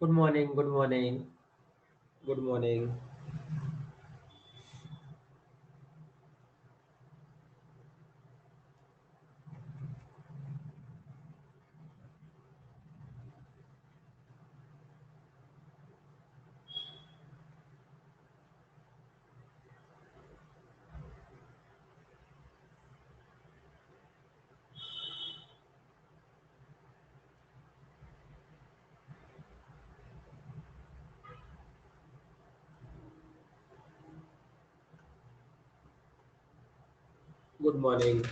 Good morning, good morning, good morning, good morning,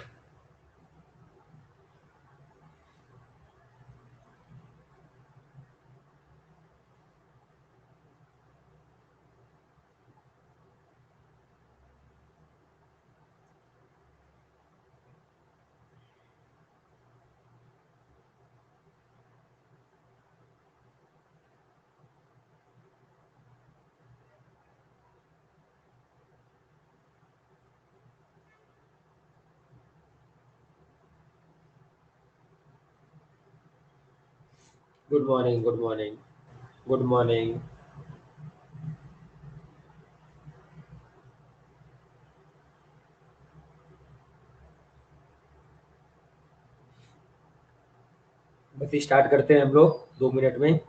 good morning, good morning, good morning. बस start करते हैं हम लोग 2 मिनट में।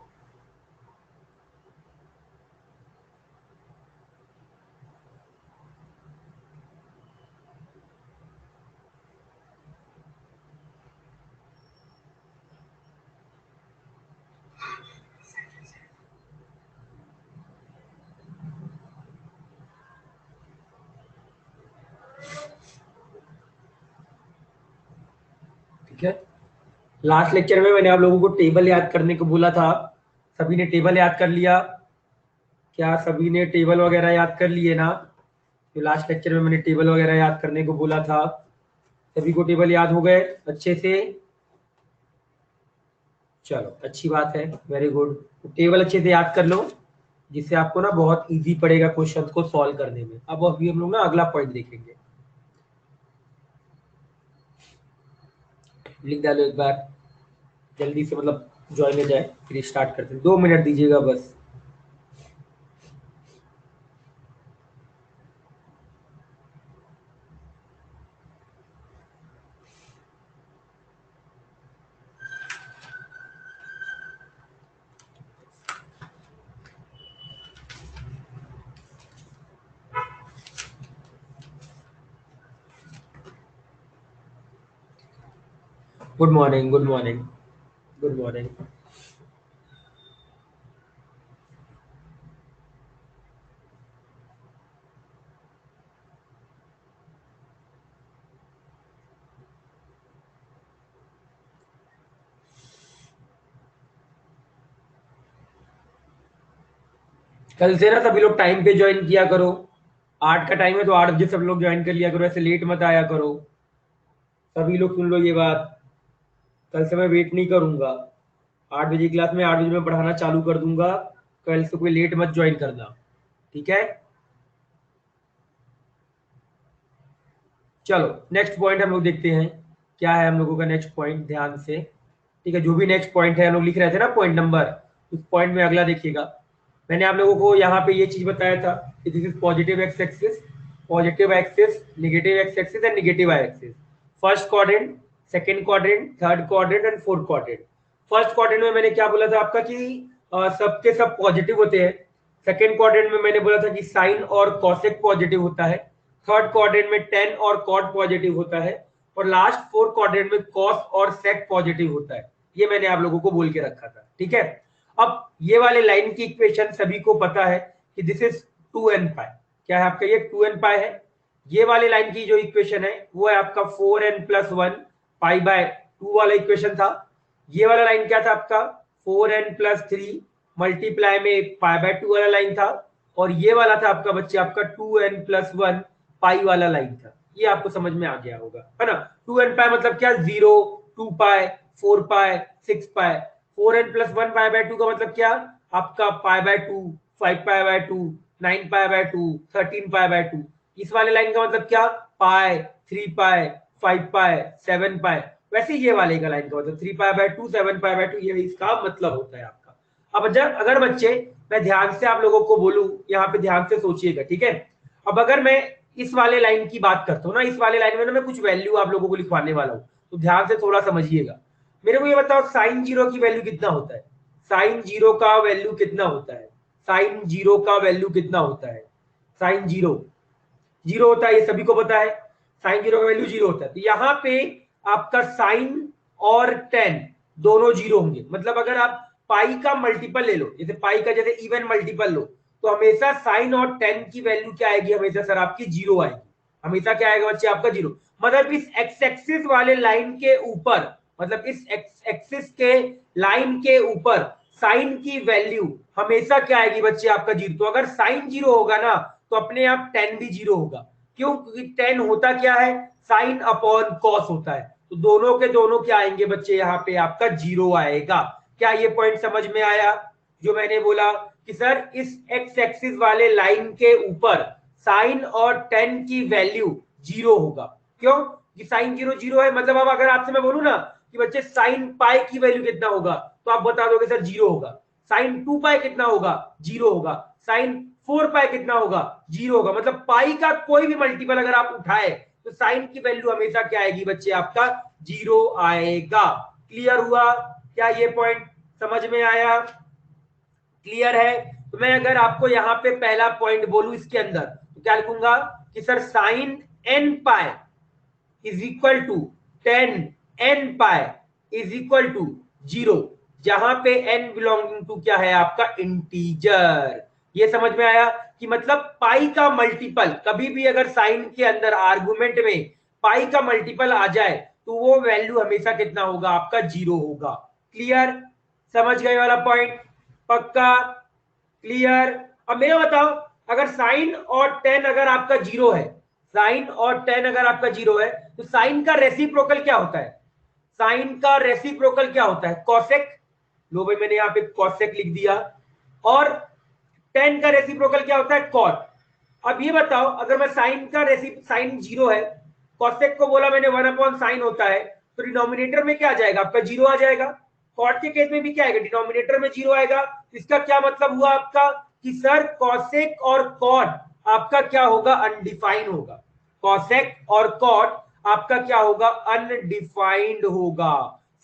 ठीक है। लास्ट लेक्चर में मैंने आप लोगों को टेबल याद करने को बोला था। सभी ने टेबल याद कर लिया? क्या सभी ने टेबल वगैरह याद कर लिए ना? तो लास्ट लेक्चर में मैंने टेबल वगैरह याद करने को बोला था। सभी को टेबल याद हो गए अच्छे से? चलो अच्छी बात है, वेरी गुड। तो टेबल अच्छे से याद कर लो, जिससे आपको ना बहुत इजी पड़ेगा क्वेश्चन को सॉल्व करने में। अब अभी हम लोग ना अगला पॉइंट देखेंगे। लिख डालो एक बार जल्दी से, मतलब ज्वाइन हो जाए, फिर स्टार्ट करते हैं। 2 मिनट दीजिएगा बस। Good morning, good morning, good morning. कल से ना सभी लोग टाइम पे ज्वाइन किया करो। 8 का टाइम है तो 8 बजे सब लोग ज्वाइन कर लिया करो, ऐसे लेट मत आया करो। सभी लोग सुन लो ये बात, कल से मैं वेट नहीं करूंगा। 8 बजे क्लास में 8 बजे मैं पढ़ाना चालू कर दूंगा। कल से कोई लेट मत ज्वाइन करना, ठीक है? चलो नेक्स्ट पॉइंट हम लोग देखते हैं। क्या है हम लोगों का नेक्स्ट पॉइंट, ध्यान से। ठीक है, जो भी नेक्स्ट पॉइंट है हम लोग लिख रहे थे ना पॉइंट नंबर, उस पॉइंट में अगला देखिएगा। मैंने आप लोगों को यहाँ पे ये चीज बताया था कि this is positive X axis, positive axis, negative X axis and negative Y axis. First quadrant, second quadrant, third quadrant and fourth quadrant. First quadrant में मैंने क्या बोला था आपका कि सबके सब पॉजिटिव होते हैं। सेकंड क्वाड्रेंट में मैंने बोला था कि साइन और कॉसेक पॉजिटिव होता है। थर्ड क्वाड्रेंट में टेन और कॉट पॉजिटिव होता है। और लास्ट फोर्थ क्वाड्रेंट में कॉस और सेक पॉजिटिव होता है। ये मैंने आप लोगों को बोल के रखा था, ठीक है? अब ये वाले लाइन की इक्वेशन सभी को पता है कि दिस इज 2n पाई। क्या है आपका? ये 2n पाई है। ये वाले लाइन की जो इक्वेशन है वो है आपका 4n+1 पाई बाय 2 वाला इक्वेशन था। ये वाला लाइन क्या था आपका? 4n+3 मल्टीप्लाई में पाई बाय 2 वाला लाइन था। और ये वाला था आपका बच्चे आपका 2n+1 पाई वाला लाइन था। ये आपको समझ में आ गया होगा, है ना? 2n पाई मतलब क्या? 0, 2 पाई, 4 पाई, 6 पाई। 4n+1 पाई बाय 2 का मतलब क्या? आपका पाई by 2, 5 pi by 2, 9 pi by 2, 13 pi by 2। इस वाले लाइन का मतलब क्या? पाई, 3 पाई, 5 पाई, 7 पाई। वैसे ये वाले का लाइन का मतलब 3 पाई बाय 2, 7 पाई बाय 2, ये इसका मतलब होता है आपका। अब जब अगर बच्चे मैं ध्यान से आप लोगों को बोलूं, यहाँ पे ध्यान से सोचिएगा, ठीक है। अब अगर मैं इस वाले लाइन की बात करता हूँ ना, इस वाले लाइन में ना मैं कुछ वैल्यू आप लोगों को लिखवाने वाला हूँ, तो ध्यान से थोड़ा समझिएगा। मेरे को ये बताओ साइन जीरो की वैल्यू कितना होता है, साइन जीरो का वैल्यू कितना होता है, साइन जीरो का वैल्यू कितना होता है, साइन जीरो जीरो होता है, ये सभी को पता है, साइन जीरो का वैल्यू जीरो होता है। तो यहाँ पे आपका साइन और टेन दोनों जीरो होंगे, मतलब अगर आप पाई का मल्टीपल ले लो, जैसे पाई का जैसे इवन मल्टीपल लो, तो हमेशा साइन और टेन की वैल्यू क्या आएगी, हमेशा सर आपकी जीरो आएगी, हमेशा क्या आएगा बच्चे आपका जीरो। मतलब इस एक्स एक्सिस वाले लाइन के ऊपर, मतलब इस एक्स एक्सिस के लाइन के ऊपर साइन की वैल्यू हमेशा क्या आएगी बच्चे आपका जीरो। तो अगर साइन जीरो होगा ना तो अपने आप टेन भी जीरो होगा, क्यों, क्योंकि टेन होता क्या है, साइन अपॉन कॉस होता है, तो दोनों के दोनों क्या आएंगे बच्चे, यहाँ पे आपका जीरो आएगा। क्या ये पॉइंट समझ में आया जो मैंने बोला कि सर इस एक्स एक्सिस वाले लाइन के ऊपर साइन और टेन की वैल्यू जीरो होगा, क्यों कि साइन जीरो जीरो है, मतलब अब अगर आपसे मैं बोलूं ना कि बच्चे साइन पाई की वैल्यू कितना होगा, तो आप बता दोगे सर जीरो होगा। साइन टू पाई कितना होगा, जीरो होगा। साइन फोर पाई कितना होगा, जीरो होगा। मतलब पाई का कोई भी मल्टीपल अगर आप उठाए तो साइन की वैल्यू हमेशा क्या आएगी बच्चे, आपका जीरो आएगा। क्लियर हुआ, क्या ये पॉइंट समझ में आया, क्लियर है। तो मैं अगर आपको यहाँ पे पहला पॉइंट बोलूं इसके अंदर, तो क्या लिखूंगा कि sir sine n pi is equal to tan n pi is equal to zero, जहां पे एन बिलोंगिंग टू क्या है आपका इंटीजर। ये समझ में आया कि मतलब पाई का मल्टीपल कभी भी अगर साइन के अंदर आर्गुमेंट में पाई का मल्टीपल आ जाए तो वो वैल्यू हमेशा कितना होगा आपका जीरो होगा। क्लियर, समझ गए वाला पॉइंट, पक्का, क्लियर। अब मेरा बताओ अगर साइन और टेन अगर आपका जीरो है, साइन और टेन अगर आपका जीरो है तो साइन का रेसिप्रोकल क्या होता है, साइन का रेसिप्रोकल क्या होता है, कॉसेक। लो भाई मैंने यहाँ पे कॉसेक लिख दिया। और टेन का रेसिप्रोकल क्या होता है, कॉट। अब ये बताओ अगर मैं साइन का साइन जीरो है, कॉसेक को बोला मैंने वन अपॉन साइन होता है, तो डिनोमिनेटर में क्या आ जाएगा आपका जीरो आ जाएगा। कॉट के केस में भी क्या आएगा, डिनोमिनेटर में जीरो आएगा। इसका क्या मतलब हुआ आपका कि सर कॉसेक और कॉट आपका क्या होगा, अनडिफाइंड होगा। कॉसेक और कॉट आपका क्या होगा, अनडिफाइंड होगा।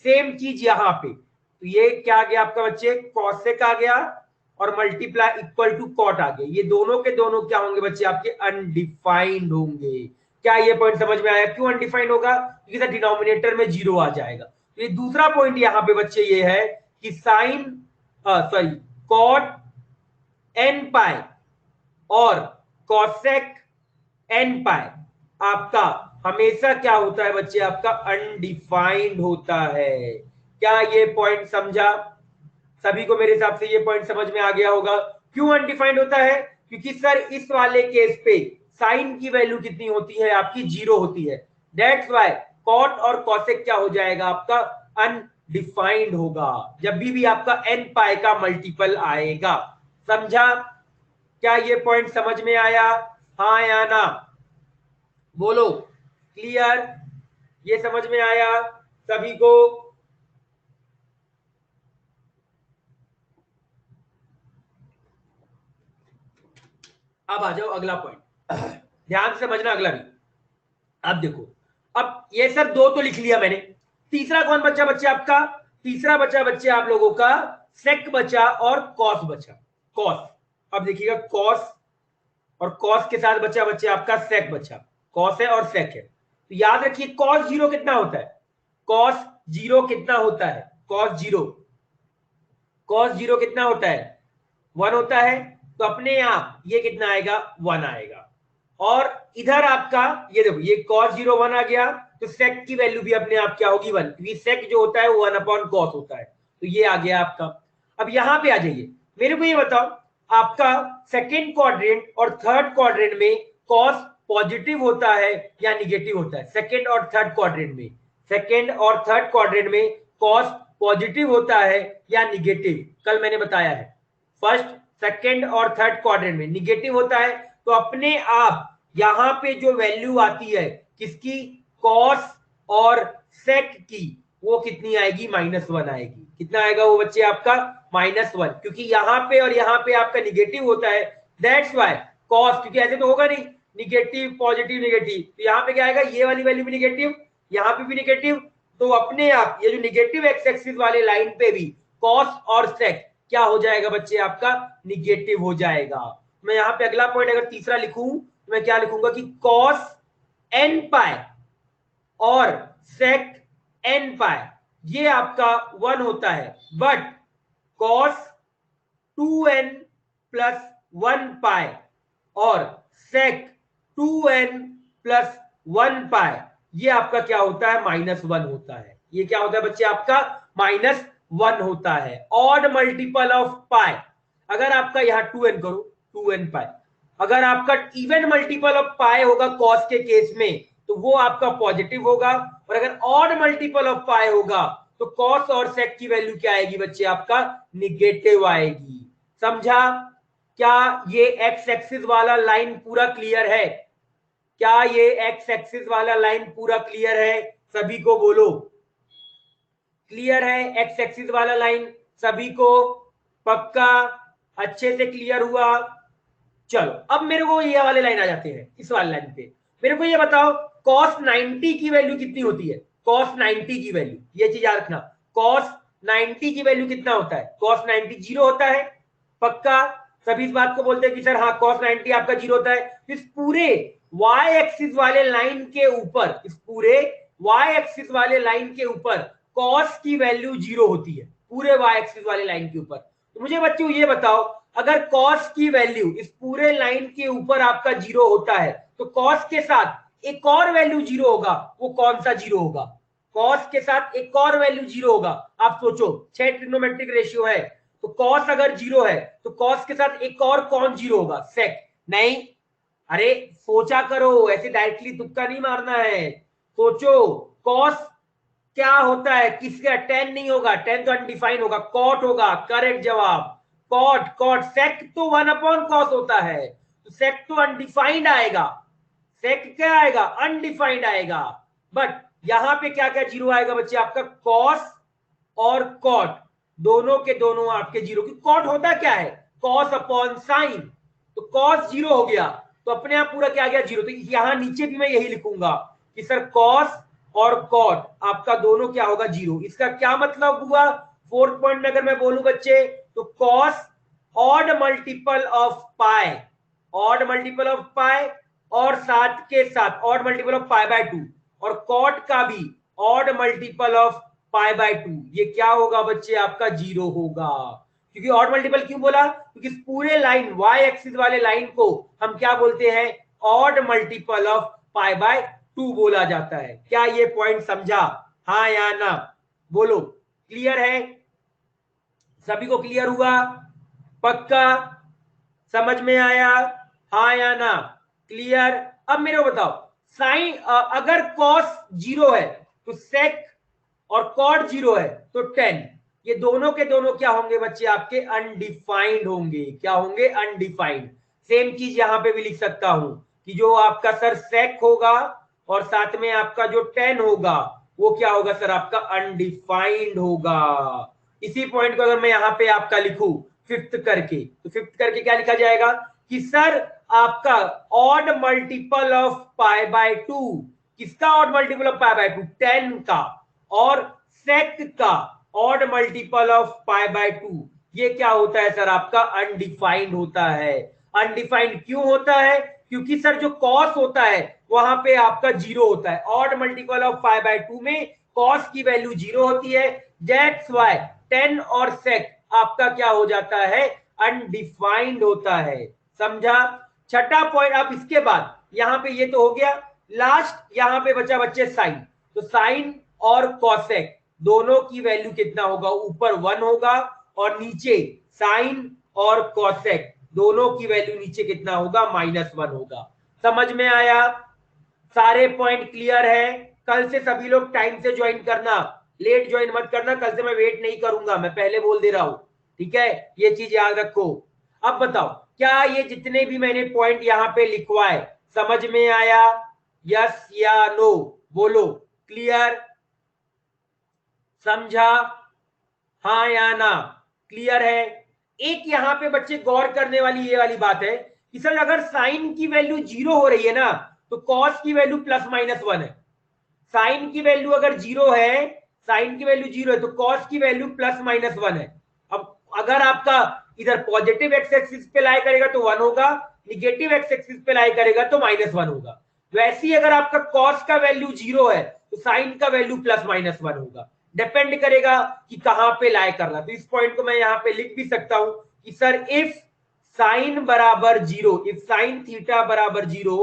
सेम चीज यहां पे, तो ये क्या आ गया आपका बच्चे, कॉसेक आ गया और मल्टीप्लाई इक्वल टू कॉट आ गया। ये दोनों के दोनों क्या होंगे बच्चे आपके, अनडिफाइंड होंगे। क्या ये पॉइंट समझ में आया, क्यों अनडिफाइंड होगा, क्योंकि डिनोमिनेटर में जीरो आ जाएगा। तो ये दूसरा पॉइंट यहाँ पे बच्चे ये है कि साइन सॉरी कॉट एन पाई और कॉसेक एन पाई आपका हमेशा क्या होता है बच्चे, आपका अनडिफाइंड होता है। क्या ये पॉइंट समझा, सभी को मेरे हिसाब से ये पॉइंट समझ में आ गया होगा। क्यों अनडिफाइंड होता है, क्योंकि सर इस वाले केस पे साइन की वैल्यू कितनी होती है आपकी, जीरो होती है। दैट्स व्हाई कॉट और कॉसेक क्या हो जाएगा आपका, अनडिफाइंड होगा जब भी आपका एन पाई का मल्टीपल आएगा। समझा, क्या ये पॉइंट समझ में आया, हाँ या ना, बोलो। क्लियर, ये समझ में आया सभी को। अब आ जाओ अगला पॉइंट, ध्यान से समझना अगला भी। अब देखो, अब ये सर दो तो लिख लिया मैंने, तीसरा कौन बचा बच्चे आपका, तीसरा बचा बच्चे आप लोगों का सेक बचा और कॉस बचा, कॉस। अब देखिएगा कॉस और कॉस के साथ बचा बच्चे आपका सेक बचा, कॉस है और सेक है। तो याद रखिए कॉस जीरो कितना होता है, कॉस जीरो कितना होता है, कॉस जीरो, कॉस जीरो कितना होता है, वन होता है। तो अपने आप ये कितना आएगा, वन आएगा। और इधर आपका ये देखो ये कॉस जीरो वन आ गया, तो सेक की वैल्यू भी अपने आप क्या होगी, वन, क्योंकि सेक जो होता है वो वन अपॉन कॉस होता है। तो ये आ गया आपका। अब यहां पे आ जाइए, मेरे को ये बताओ आपका सेकेंड क्वाड्रेंट और थर्ड क्वाड्रेंट में कॉस पॉजिटिव होता है या निगेटिव होता है, सेकेंड और थर्ड क्वाड्रेंट में, सेकेंड और थर्ड क्वाड्रेंट में कॉस पॉजिटिव होता है या निगेटिव, कल मैंने बताया है। फर्स्ट सेकेंड और थर्ड क्वाड्रेंट में निगेटिव होता है, तो अपने आप यहां पे जो वैल्यू आती है किसकी, कॉस और सेक की, वो कितनी आएगी, -1 आएगी। कितना आएगा वो बच्चे आपका -1, क्योंकि यहाँ पे और यहाँ पे आपका निगेटिव होता है, दैट्स वाई कॉस, क्योंकि ऐसे तो होगा नहीं निगेटिव पॉजिटिव निगेटिव, तो यहाँ पे क्या आएगा, ये वाली वैल्यू भी निगेटिव, यहाँ पे भी निगेटिव, तो अपने आप ये जो निगेटिव एक्स एक्सिस वाले लाइन पे भी कॉस और सेक क्या हो जाएगा बच्चे आपका, निगेटिव हो जाएगा। मैं यहाँ पे अगला पॉइंट अगर तीसरा लिखूं तो मैं क्या लिखूंगा कि कॉस एन पाई और सेक एन पाई ये आपका 1 होता है, बट कॉस 2n प्लस 1 पाई और सेक 2n प्लस 1 पाई ये आपका क्या होता है, -1 होता है। ये क्या होता है बच्चे आपका -1 होता है। ऑड मल्टीपल ऑफ पाई, अगर आपका यहाँ 2n करो 2n पाई, अगर आपका इवन मल्टीपल ऑफ पाई होगा कॉस के केस में तो वो आपका पॉजिटिव होगा, और अगर ऑड मल्टीपल ऑफ पाई होगा तो कॉस और सेक की वैल्यू क्या आएगी बच्चे आपका, निगेटिव आएगी। समझा? क्या ये एक्स एक्सिस वाला लाइन पूरा क्लियर है? क्या ये एक्स एक्सिस वाला लाइन पूरा क्लियर है? सभी को बोलो क्लियर है एक्स एक्सिस वाला लाइन? सभी को पक्का अच्छे से क्लियर हुआ? चलो अब मेरे को ये वाले लाइन आ जाते हैं, इस वाले लाइन पे मेरे को ये बताओ cos 90 की वैल्यू कितनी होती है? cos 90 की वैल्यू, ये चीज याद रखना, cos 90 की वैल्यू कितना होता है? cos 90 जीरो होता है, पक्का सभी इस बात को बोलते हैं कि सर हाँ cos 90 आपका जीरो होता है। इस पूरे y एक्सिस वाले लाइन के ऊपर, इस पूरे y एक्सिस वाले लाइन के ऊपर cos की वैल्यू जीरो होती है, पूरे y एक्सिस वाले लाइन के ऊपर। तो मुझे बच्चों ये बताओ अगर cos की वैल्यू इस पूरे लाइन के ऊपर आपका जीरो होता है तो cos के साथ एक और वैल्यू जीरो होगा, वो कौन सा जीरो होगा? cos के साथ एक और वैल्यू जीरो होगा। आप सोचो 6 ट्रिग्नोमेट्रिक रेशियो है तो cos अगर जीरो है तो cos के साथ एक और कौन जीरो होगा? sec। नहीं, अरे सोचा करो, ऐसे डायरेक्टली तुक्का नहीं मारना है, सोचो cos क्या होता है, किसका? tan नहीं होगा, tan तो अनडिफाइंड होगा, cot होगा। करेक्ट जवाब कॉट। कॉट सेक तो 1/cos होता है, तो सेक तो अनडिफाइंड आएगा, सेक क्या आएगा? अनडिफाइंड आएगा। बट यहां पे क्या क्या जीरो आएगा बच्चे आपका? कॉस और कॉट दोनों के दोनों आपके जीरो, की कॉट होता क्या है? कॉस अपॉन साइन, तो कॉस जीरो हो गया तो अपने आप पूरा क्या गया? जीरो। तो यहां नीचे भी मैं यही लिखूंगा कि सर कॉस और कॉट आपका दोनों क्या होगा? जीरो। इसका क्या मतलब हुआ? फोर्थ पॉइंट में अगर मैं बोलूं बच्चे तो cos odd multiple of pi, odd multiple of pi और साथ के साथ odd multiple of pi by 2, और कॉट का भी odd multiple of pi by 2, ये क्या होगा बच्चे आपका? जीरो होगा। क्योंकि ऑड मल्टीपल क्यों बोला? क्योंकि इस पूरे लाइन y एक्सिस वाले लाइन को हम क्या बोलते हैं? Odd multiple of pi by 2 बोला जाता है। क्या ये पॉइंट समझा? हाँ या ना? बोलो क्लियर है? सभी को क्लियर हुआ? पक्का समझ में आया? हाँ या ना? क्लियर? अब मेरे को बताओ साइन, अगर कॉस जीरो है तो सेक, और कॉट जीरो है तो tan, ये दोनों के दोनों क्या होंगे बच्चे आपके? अनडिफाइंड होंगे। क्या होंगे? अनडिफाइंड। सेम चीज यहां पे भी लिख सकता हूं कि जो आपका सर सेक होगा और साथ में आपका जो tan होगा वो क्या होगा सर? आपका अनडिफाइंड होगा। इसी पॉइंट को अगर मैं यहाँ पे आपका लिखूं फिफ्थ करके, तो फिफ्थ करके क्या लिखा जाएगा कि सर आपका odd multiple of pi by 2, किसका odd multiple of pi by 2? 10 का, और सेक का odd multiple of pi by 2 ये क्या होता है सर? आपका अनडिफाइंड होता है। अनडिफाइंड क्यों होता है? क्योंकि सर जो कॉस होता है वहां पे आपका जीरो होता है, odd multiple of pi by 2 में कॉस की वैल्यू जीरो होती है, दैट्स व्हाई tan और sec आपका क्या हो जाता है? अनडिफाइंड होता है। समझा? छठा पॉइंट। अब इसके बाद यहां पे ये तो हो गया, लास्ट यहां पे बचा बच्चे साइन। तो साइन और कॉसेक दोनों की वैल्यू कितना होगा? ऊपर 1 होगा और नीचे साइन और कॉसेक दोनों की वैल्यू नीचे कितना होगा? -1 होगा। समझ में आया? सारे पॉइंट क्लियर है? कल से सभी लोग टाइम से ज्वाइन करना, लेट ज्वाइन मत करना, कल से मैं वेट नहीं करूंगा, मैं पहले बोल दे रहा हूं, ठीक है? ये चीज याद रखो। अब बताओ क्या ये जितने भी मैंने पॉइंट यहां पे लिखवाए समझ में आया? यस या नो? बोलो क्लियर? समझा? हाँ या ना? क्लियर है? एक यहाँ पे बच्चे गौर करने वाली ये वाली बात है कि सर अगर साइन की वैल्यू 0 हो रही है ना तो कॉस की वैल्यू +-1 है। साइन की वैल्यू अगर 0 है, साइन की वैल्यू 0 है तो कॉस की वैल्यू +-1 है। अब अगर आपका इधर पॉजिटिव एक्स एक्सिस पे लाई करेगा तो 1 होगा, निगेटिव एक्स एक्सिस पे लाई करेगा तो -1 होगा। वैसे ही अगर आपका कॉस का वैल्यू 0 है तो साइन का वैल्यू +-1 होगा। डिपेंड करेगा कि कहां पे लाई कर रहा। तो इस पॉइंट को मैं यहां पे लिख भी सकता हूं कि सर इफ साइन बराबर 0, इफ साइन थीटा बराबर 0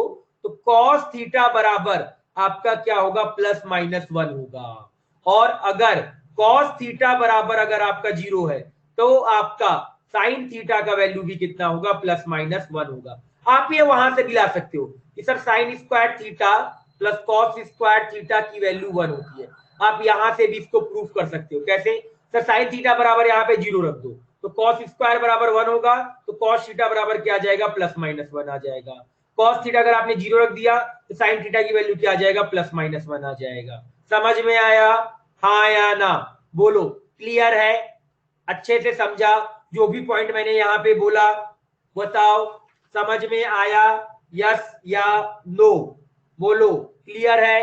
तो कॉस थीटा बराबर आपका क्या होगा? +-1 होगा। और अगर कॉस थीटा बराबर अगर आपका 0 है तो आपका साइन थीटा का वैल्यू भी कितना होगा? +-1 होगा। आप ये वहां से भी ला सकते हो कि sir sine square theta plus cos square theta की वैल्यू 1 होती है। आप यहां से भी इसको प्रूफ कर सकते हो। कैसे? सर साइन थीटा बराबर यहाँ पे 0 रख दो तो कॉस स्क्वायर बराबर 1 होगा, तो कॉस थीटा बराबर क्या आ जाएगा? +-1 आ जाएगा। कॉस थीटा अगर आपने 0 रख दिया तो साइन थीटा की वैल्यू क्या आ जाएगा? +-1 आ जाएगा। समझ में आया? हाँ या ना? बोलो। क्लियर है? अच्छे से समझा? जो भी पॉइंट मैंने यहाँ पे बोला बताओ, समझ में आया? यस या नो? बोलो। क्लियर है?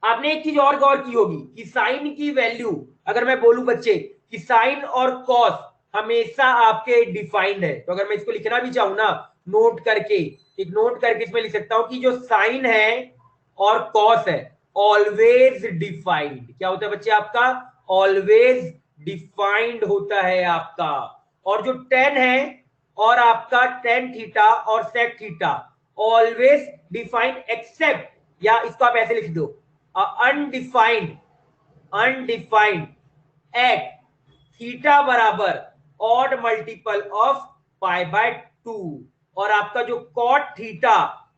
आपने एक चीज और गौर की होगी कि साइन की वैल्यू, अगर मैं बोलूं बच्चे कि साइन और कॉस हमेशा आपके डिफाइंड है, तो अगर मैं इसको लिखना भी चाहूं ना नोट करके, एक नोट करके इसमें लिख सकता हूं कि जो साइन है और कॉस है ऑलवेज डिफाइंड। क्या होता है बच्चे आपका? ऑलवेज डिफाइंड होता है आपका। और जो टेन है और आपका टेन थीटा और sec theta always defined except, या इसको आप ऐसे लिख दो अनडिफाइंड, अनडिफाइंड एट थीटा बराबर ऑड मल्टीपल ऑफ π/2। और आपका जो कॉट थीटा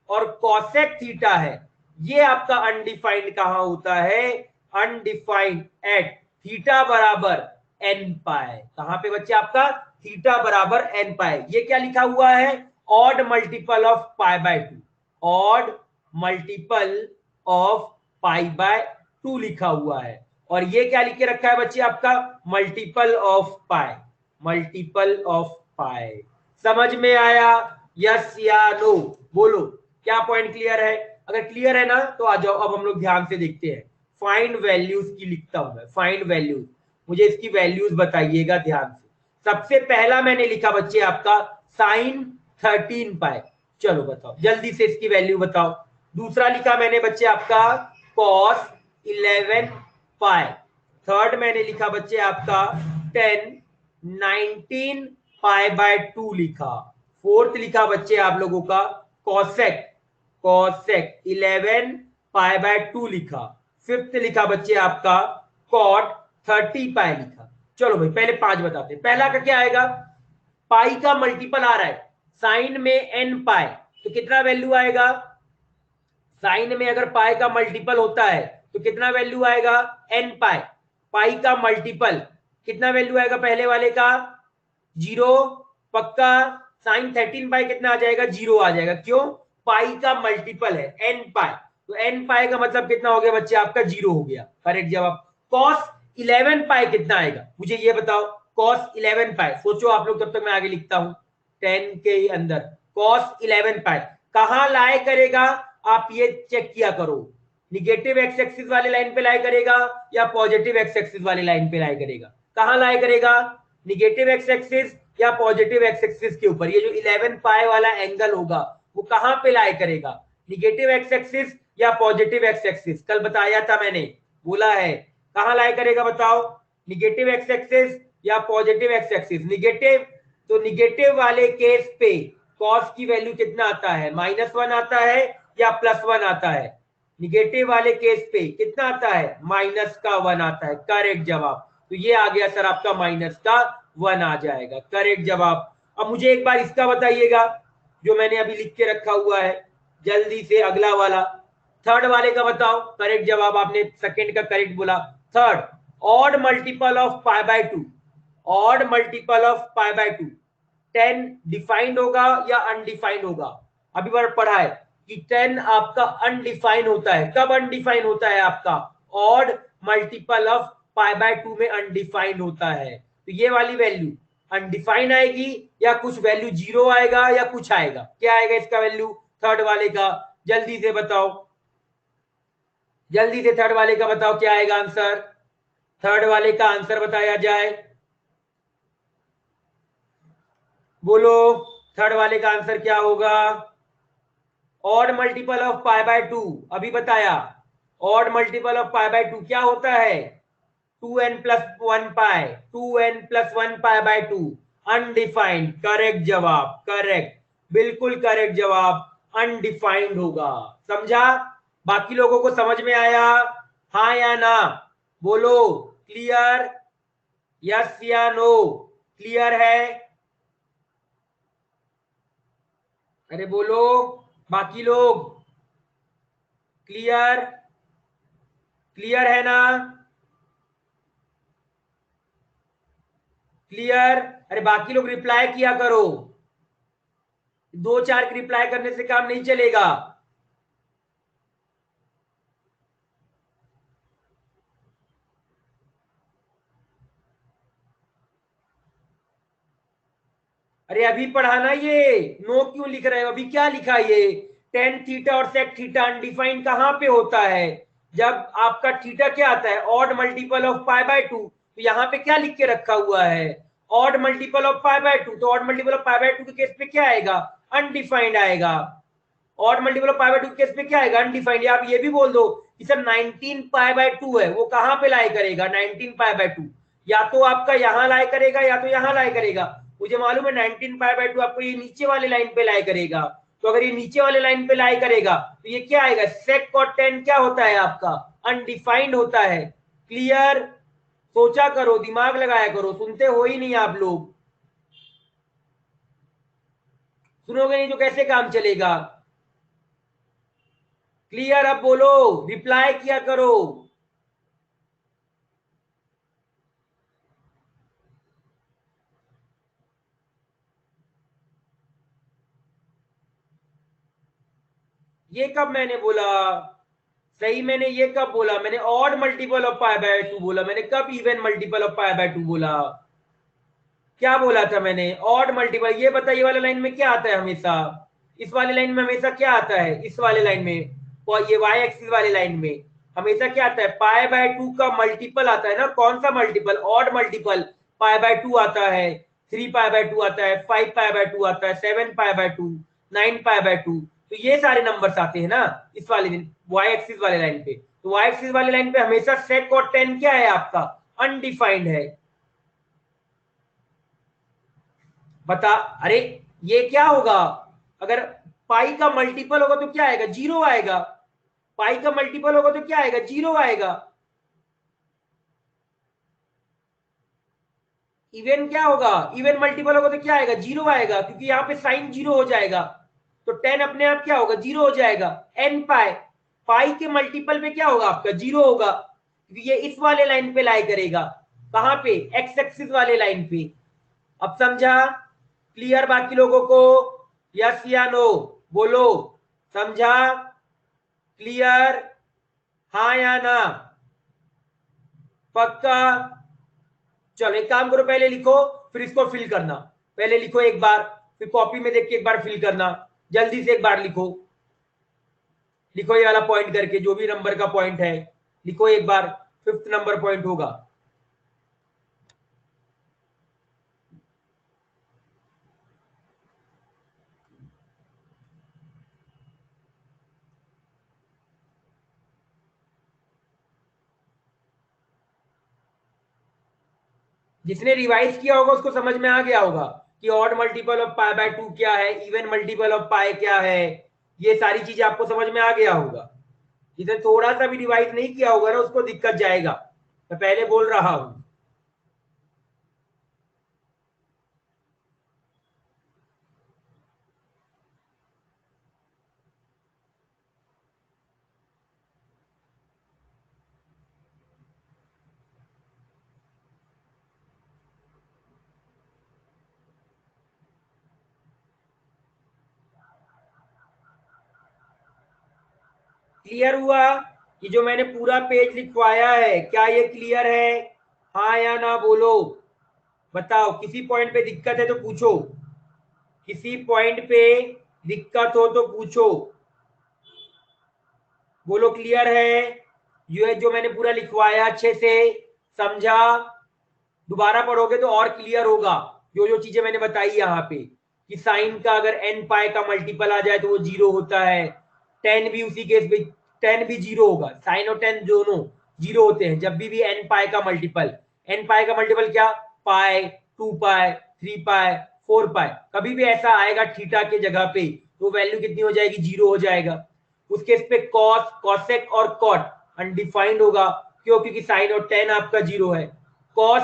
और कॉसेक थीटा है ये आपका अनडिफाइंड कहां होता है? अनडिफाइंड एट थीटा बराबर n पाई। कहां पे बच्चे आपका? थीटा बराबर n पाई। ये क्या लिखा हुआ है? Odd multiple of π/2, odd multiple of π/2 लिखा हुआ है। और ये क्या लिख के रखा है बच्चे आपका? Multiple of pi, multiple of pi. समझ में आया? यस या नो? बोलो। क्या पॉइंट क्लियर है? अगर क्लियर है ना तो आ जाओ, अब हम लोग ध्यान से देखते हैं। फाइंड वैल्यूज की लिखता हूं मैं, फाइंड वैल्यूज। मुझे इसकी वैल्यूज बताइएगा ध्यान से। सबसे पहला मैंने लिखा बच्चे आपका साइन 13 पाई। चलो बताओ जल्दी से इसकी वैल्यू बताओ। दूसरा लिखा मैंने बच्चे आपका कॉस 11 पाई। थर्ड मैंने लिखा बच्चे आपका 19 पाई/2 लिखा। फोर्थ लिखा बच्चे आप लोगों का कॉसेक, कॉसेक 11 पाई/2 लिखा। फिफ्थ लिखा बच्चे आपका कॉट 30 पाई लिखा। चलो भाई पहले 5 बताते हैं। पहला का क्या आएगा? पाई का मल्टीपल आ रहा है साइन में n पाई, तो कितना वैल्यू आएगा? साइन में अगर पाई का मल्टीपल होता है तो कितना वैल्यू आएगा? n पाई। पाई का मल्टीपल कितना वैल्यू आएगा? पहले वाले का 0 पक्का। साइन 13 पाई कितना आ जाएगा? 0 आ जाएगा। क्यों? पाई का मल्टीपल है n पाई, तो n पाई का मतलब कितना हो गया बच्चे आपका? 0 हो गया। करेक्ट जवाब। कॉस 11 पाई कितना आएगा मुझे ये बताओ? कॉस 11 पाई, सोचो आप लोग, तब तक मैं आगे लिखता हूं 10 के अंदर। कॉस 11 पाई कहां लाए करेगा? आप ये चेक किया करो, निगेटिव एक्स एक्सिस वाले लाइन पे लाई करेगा या पॉजिटिव एक्स एक्सिस वाले लाइन पे लाई करेगा? कहां लाई करेगा? निगेटिव एक्स एक्सिस या पॉजिटिव एक्स एक्सिस के ऊपर। ये जो 11 पाई वाला एंगल होगा वो कहां पे लाई करेगा? निगेटिव एक्स एक्सिस या पॉजिटिव एक्स एक्सिस? कल बताया था मैंने, बोला है कहां लाई करेगा बताओ? निगेटिव एक्स एक्सिस या पॉजिटिव एक्स एक्सिस? निगेटिव, तो निगेटिव वाले केस पे कॉस की वैल्यू कितना आता है? -1 आता है या +1 आता है? निगेटिव वाले केस पे कितना आता है? -1 आता है। करेक्ट जवाब। तो ये आ गया सर आपका -1 आ जाएगा। करेक्ट जवाब। अब मुझे एक बार इसका बताइएगा जो मैंने अभी लिख के रखा हुआ है, जल्दी से अगला वाला थर्ड वाले का बताओ। करेक्ट जवाब आपने सेकंड का करेक्ट बोला। Third odd multiple of π/2, odd multiple of π/2 10 defined होगा या अनडिफाइंड होगा? अभी बार पढ़ा है कि 10 आपका अनडिफाइंड होता है। कब अनडिफाइंड होता है आपका? Odd multiple of pi by 2 में अनडिफाइंड होता है। तो ये वाली वैल्यू अनडिफाइंड आएगी या कुछ वैल्यू जीरो आएगा या कुछ आएगा, क्या आएगा इसका वैल्यू थर्ड वाले का? जल्दी से बताओ, जल्दी से थर्ड वाले का बताओ क्या आएगा आंसर? थर्ड वाले का आंसर बताया जाए, बोलो थर्ड वाले का आंसर क्या होगा? Odd multiple of pi by 2, अभी बताया। Odd multiple of pi by 2 क्या होता है? 2n plus 1 pi, 2n plus 1 pi by 2, undefined. Correct जवाब, करेक्ट, बिल्कुल करेक्ट जवाब, अनडिफाइंड होगा। समझा? बाकी लोगों को समझ में आया? हाँ या ना? बोलो क्लियर, यस या नो? क्लियर है? अरे बोलो बाकी लोग, क्लियर, क्लियर है ना? क्लियर? अरे बाकी लोग रिप्लाई किया करो, दो चार के रिप्लाई करने से काम नहीं चलेगा। अरे अभी पढ़ा ना ये, नो क्यों लिख रहे हो? अभी क्या लिखा ये? टेन थीटा और सेक थीटा अनडिफाइंड कहां पे होता है? जब आपका थीटा क्या आता है? Odd multiple of pi by 2। तो यहाँ पे क्या लिख के रखा हुआ है? Odd multiple of pi by 2। तो odd multiple of pi by 2 के केस पे क्या आएगा? अनडिफाइंड आएगा। Odd multiple of pi by 2 के केस पे क्या आएगा? अनडिफाइंड। या आप ये भी बोल दो कि सर 19 पाई बाय 2 है, वो कहां पे लाई करेगा 19 पाई बाय 2? या तो आपका यहां लाई करेगा या तो यहां लाई करेगा। मुझे मालूम है 19 पाई बाय 2 आपको ये नीचे वाले लाइन पे लाई करेगा। तो अगर ये नीचे वाले लाइन पे लाई करेगा तो ये क्या आएगा? सेक और टेन क्या होता है आपका? अनडिफाइंड होता है। क्लियर? सोचा करो, दिमाग लगाया करो, सुनते हो ही नहीं आप लोग। सुनोगे नहीं तो कैसे काम चलेगा? क्लियर? अब बोलो, रिप्लाई किया करो। ये कब मैंने बोला? सही, मैंने ये कब बोला? मैंने odd multiple of pi by 2 बोला। मैंने कब even multiple of pi by 2 बोला? क्या बोला था मैंने? Odd multiple. ये बताइए वाले लाइन में क्या आता है हमेशा? इस वाले लाइन में हमेशा क्या आता है? इस वाले लाइन में, और ये वाई एक्सिस वाले लाइन में हमेशा क्या आता है? पाई बाय 2 का मल्टीपल आता है ना। कौन सा multiple? Odd multiple. Pi by 2 आता है, 3 पाई बाय 2 आता है, 5 पाई बाय 2 आता है, 7 पाई बाय 2, 9 पाई बाय 2। तो ये सारे नंबर्स आते हैं ना इस वाले दिन वाई एक्सिस वाले लाइन पे। तो वाई एक्सिस वाले लाइन पे हमेशा सेक और टेन क्या है आपका? अनडिफाइंड है। बता। अरे ये क्या होगा? अगर पाई का मल्टीपल होगा तो क्या आएगा? जीरो आएगा। पाई का मल्टीपल होगा तो क्या आएगा? जीरो आएगा। इवन क्या होगा? इवन मल्टीपल होगा तो क्या आएगा? जीरो आएगा, क्योंकि यहाँ पे साइन जीरो हो जाएगा। तो टेन अपने आप क्या होगा? जीरो हो जाएगा। एन पाई, पाई के मल्टीपल पे क्या होगा आपका? जीरो होगा, क्योंकि ये इस वाले लाइन पे लाई करेगा। कहां पे? एक्स एक्सिस वाले लाइन पे। अब समझा? क्लियर बाकी लोगों को? यस या नो? बोलो, समझा? क्लियर? हाँ या ना? पक्का? चलो एक काम करो, पहले लिखो फिर इसको फिल करना। पहले लिखो एक बार, फिर कॉपी में देख के एक बार फिल करना। जल्दी से एक बार लिखो। लिखो ये वाला पॉइंट करके, जो भी नंबर का पॉइंट है लिखो एक बार। फिफ्थ नंबर पॉइंट होगा। जिसने रिवाइज किया होगा उसको समझ में आ गया होगा कि odd multiple of pi by 2 क्या है, इवन मल्टीपल ऑफ पाई क्या है। ये सारी चीजें आपको समझ में आ गया होगा। जिसने थोड़ा सा भी रिवाइज नहीं किया होगा ना उसको दिक्कत जाएगा, मैं पहले बोल रहा हूं। क्लियर हुआ? ये जो मैंने पूरा पेज लिखवाया है, क्या ये क्लियर है? हाँ या ना बोलो, बताओ। किसी पॉइंट पे दिक्कत है तो पूछो, किसी पॉइंट पे दिक्कत हो तो पूछो, बोलो क्लियर है? ये जो मैंने पूरा लिखवाया अच्छे से समझा? दोबारा पढ़ोगे तो और क्लियर होगा। जो जो चीजें मैंने बताई यहाँ पे, कि साइन का अगर एन पाई का मल्टीपल आ जाए तो वो जीरो होता है, टेन भी उसी केस में, टेन भी जीरो होगा, साइन और टेन दोनों जीरो होते हैं जब भी एन पाई का मल्टीपल। एन पाई का मल्टीपल क्या? Pi, two pi, three pi, four pi. कभी भी ऐसा आएगा थीटा के जगह पे तो वैल्यू कितनी हो जाएगी? जीरो हो जाएगा। उस केस पे कॉस, कॉसेक और कॉट अनडिफाइंड होगा। क्यों? क्योंकि साइन और टेन आपका जीरो है। कॉस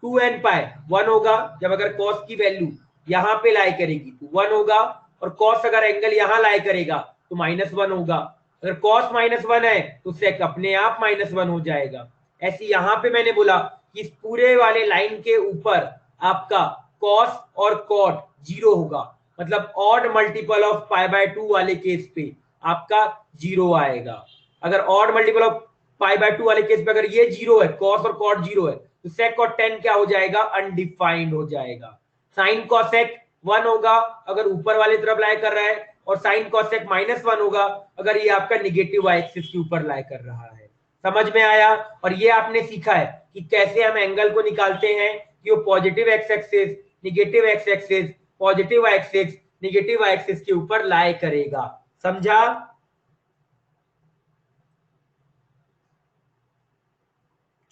टू एन पाई वन होगा जब अगर कॉस की वैल्यू यहां पे लाई करेगी तो वन होगा, और कॉस अगर एंगल यहां लाई करेगा तो माइनस वन होगा। अगर कॉस माइनस वन है तो सेक अपने आप माइनस वन हो जाएगा। ऐसे यहां पे मैंने बोला कि इस पूरे वाले लाइन के ऊपर आपका कॉस और कॉट जीरो होगा, मतलब odd multiple of pi by two वाले केस पे आपका जीरो आएगा। अगर odd multiple of pi by two वाले केस पे अगर ये जीरो है, कॉस और कॉट जीरो है, तो सेक और टेन क्या हो जाएगा? अनडिफाइंड हो जाएगा। साइन कॉसेक वन होगा अगर ऊपर वाली तरफ लाई कर रहा है, और साइन कॉसेक माइनस वन होगा अगर ये आपका निगेटिव वाई एक्सिस के ऊपर लाई कर रहा है। समझ में आया? और ये आपने सीखा है कि कैसे हम एंगल को निकालते हैं कि वो positive X axis, negative X axis, positive Y axis, negative Y axis के ऊपर लाई करेगा। समझा?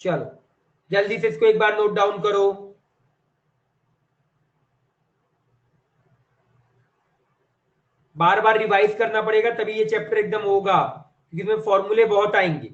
चलो जल्दी से इसको एक बार नोट डाउन करो। बार बार रिवाइज करना पड़ेगा तभी ये चैप्टर एकदम होगा, क्योंकि इसमें फॉर्मूले बहुत आएंगे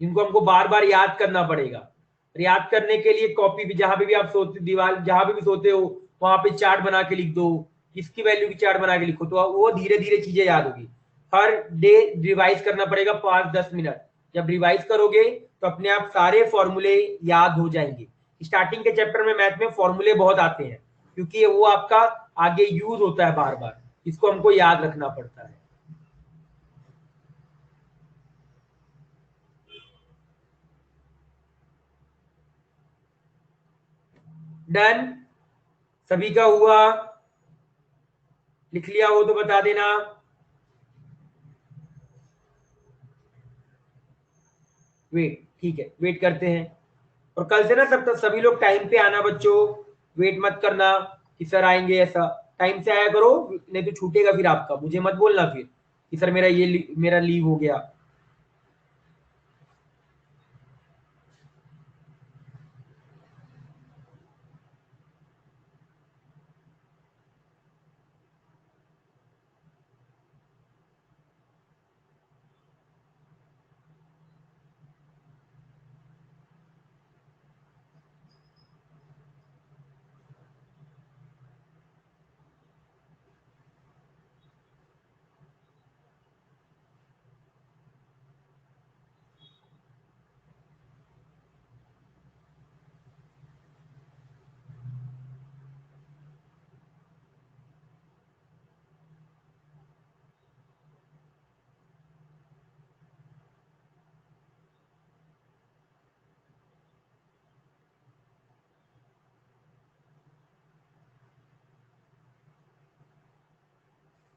जिनको हमको बार बार याद करना पड़ेगा। और याद करने के लिए कॉपी भी, जहां पे भी आप सोते, दीवार जहां पे भी सोते हो वहां पे चार्ट बना के लिख दो, इसकी वैल्यू की चार्ट बना के लिखो, तो वो धीरे धीरे चीजें याद होगी। हर डे रिवाइज करना पड़ेगा 5-10 मिनट। जब रिवाइज करोगे तो अपने आप सारे फॉर्मूले याद हो जाएंगे। स्टार्टिंग के चैप्टर में मैथ में फॉर्मूले बहुत आते हैं, क्योंकि वो आपका आगे यूज होता है बार बार, इसको हमको याद रखना पड़ता है। डन? सभी का हुआ? लिख लिया हो तो बता देना। वेट, ठीक है, वेट करते हैं। और कल से ना सब सभी लोग टाइम पे आना बच्चों, वेट मत करना कि सर आएंगे, ऐसा टाइम से आया करो, नहीं तो छूटेगा फिर आपका। मुझे मत बोलना फिर कि सर मेरा ये मेरा लीव हो गया।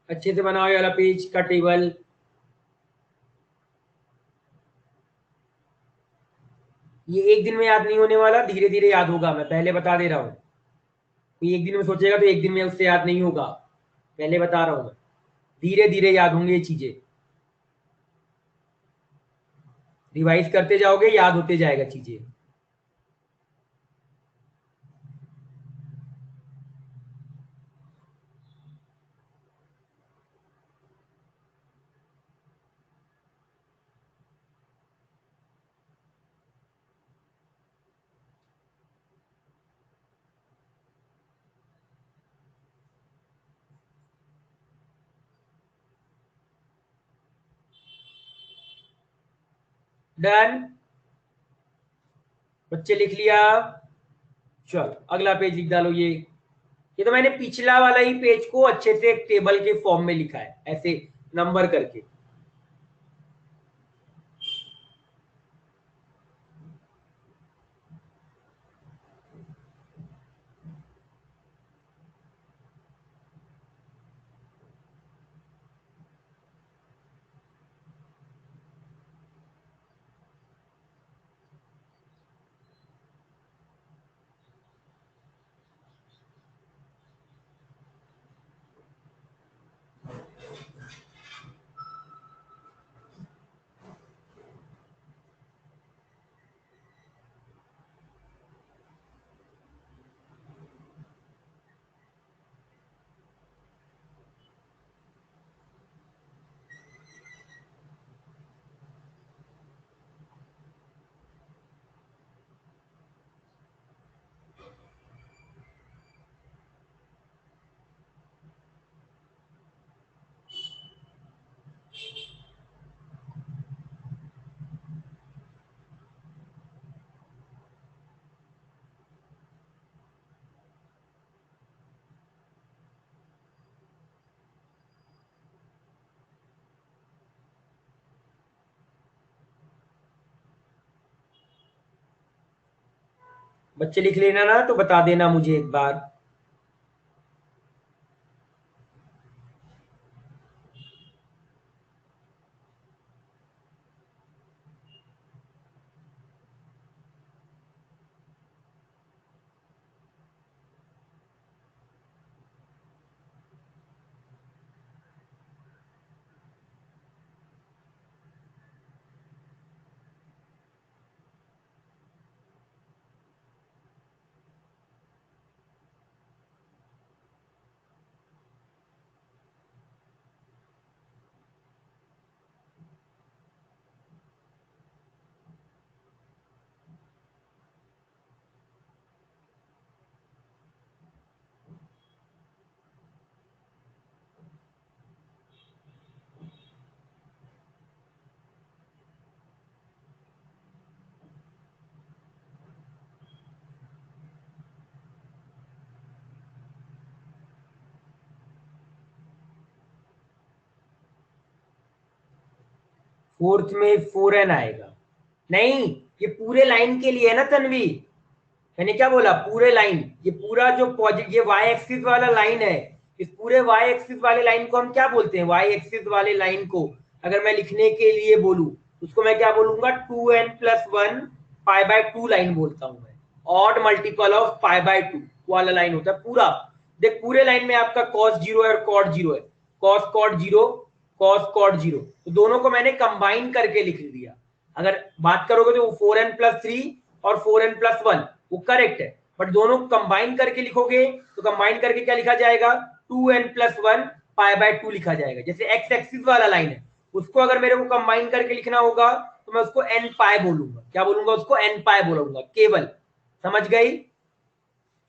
अच्छे से बनाओ ये वाला पेज का टेबल। ये एक दिन में याद नहीं होने वाला, धीरे धीरे याद होगा, मैं पहले बता दे रहा हूँ। कोई एक दिन में सोचेगा तो एक दिन में उससे याद नहीं होगा, पहले बता रहा हूँ मैं। धीरे धीरे याद होंगे ये चीजें, रिवाइज करते जाओगे याद होते जाएगा चीजें। डन? बच्चे लिख लिया? चलो अगला पेज लिख डालो। ये तो मैंने पिछला वाला ही पेज को अच्छे से एक टेबल के फॉर्म में लिखा है, ऐसे नंबर करके। बच्चे लिख लेना ना, तो बता देना मुझे एक बार। फोर्थ में 4n आएगा। नहीं, ये पूरे लाइन के लिए है ना तन्वी। मैंने क्या बोला, पूरे लाइन, ये पूरा जो पॉजिटिव, ये वाई एक्सिस वाला लाइन है, इस पूरे वाई एक्सिस वाले लाइन को हम क्या बोलते हैं, वाई एक्सिस वाले लाइन को अगर मैं लिखने के लिए बोलूं, उसको मैं क्या बोलूंगा, 2n+1 π/2 लाइन बोलता हूं मैं। ऑड मल्टीपल ऑफ π/2 वाला लाइन होता है पूरा। देख, पूरे लाइन में आपका cos 0 है और cot 0 है, cos cot 0, cos cot 0, तो दोनों को मैंने कंबाइन करके लिख दिया। अगर बात करोगे तो 4n+3 और 4n+1 वो करेक्ट है, बट दोनों कंबाइन करके लिखोगे तो कंबाइन करके क्या लिखा जाएगा, 2n+1 π/2 लिखा जाएगा। जैसे एक्स एक्सिस वाला लाइन है, उसको अगर मेरे को कंबाइन करके लिखना होगा तो मैं उसको n पाई बोलूंगा। क्या बोलूंगा, उसको n पाई बोलूंगा केवल। समझ गई?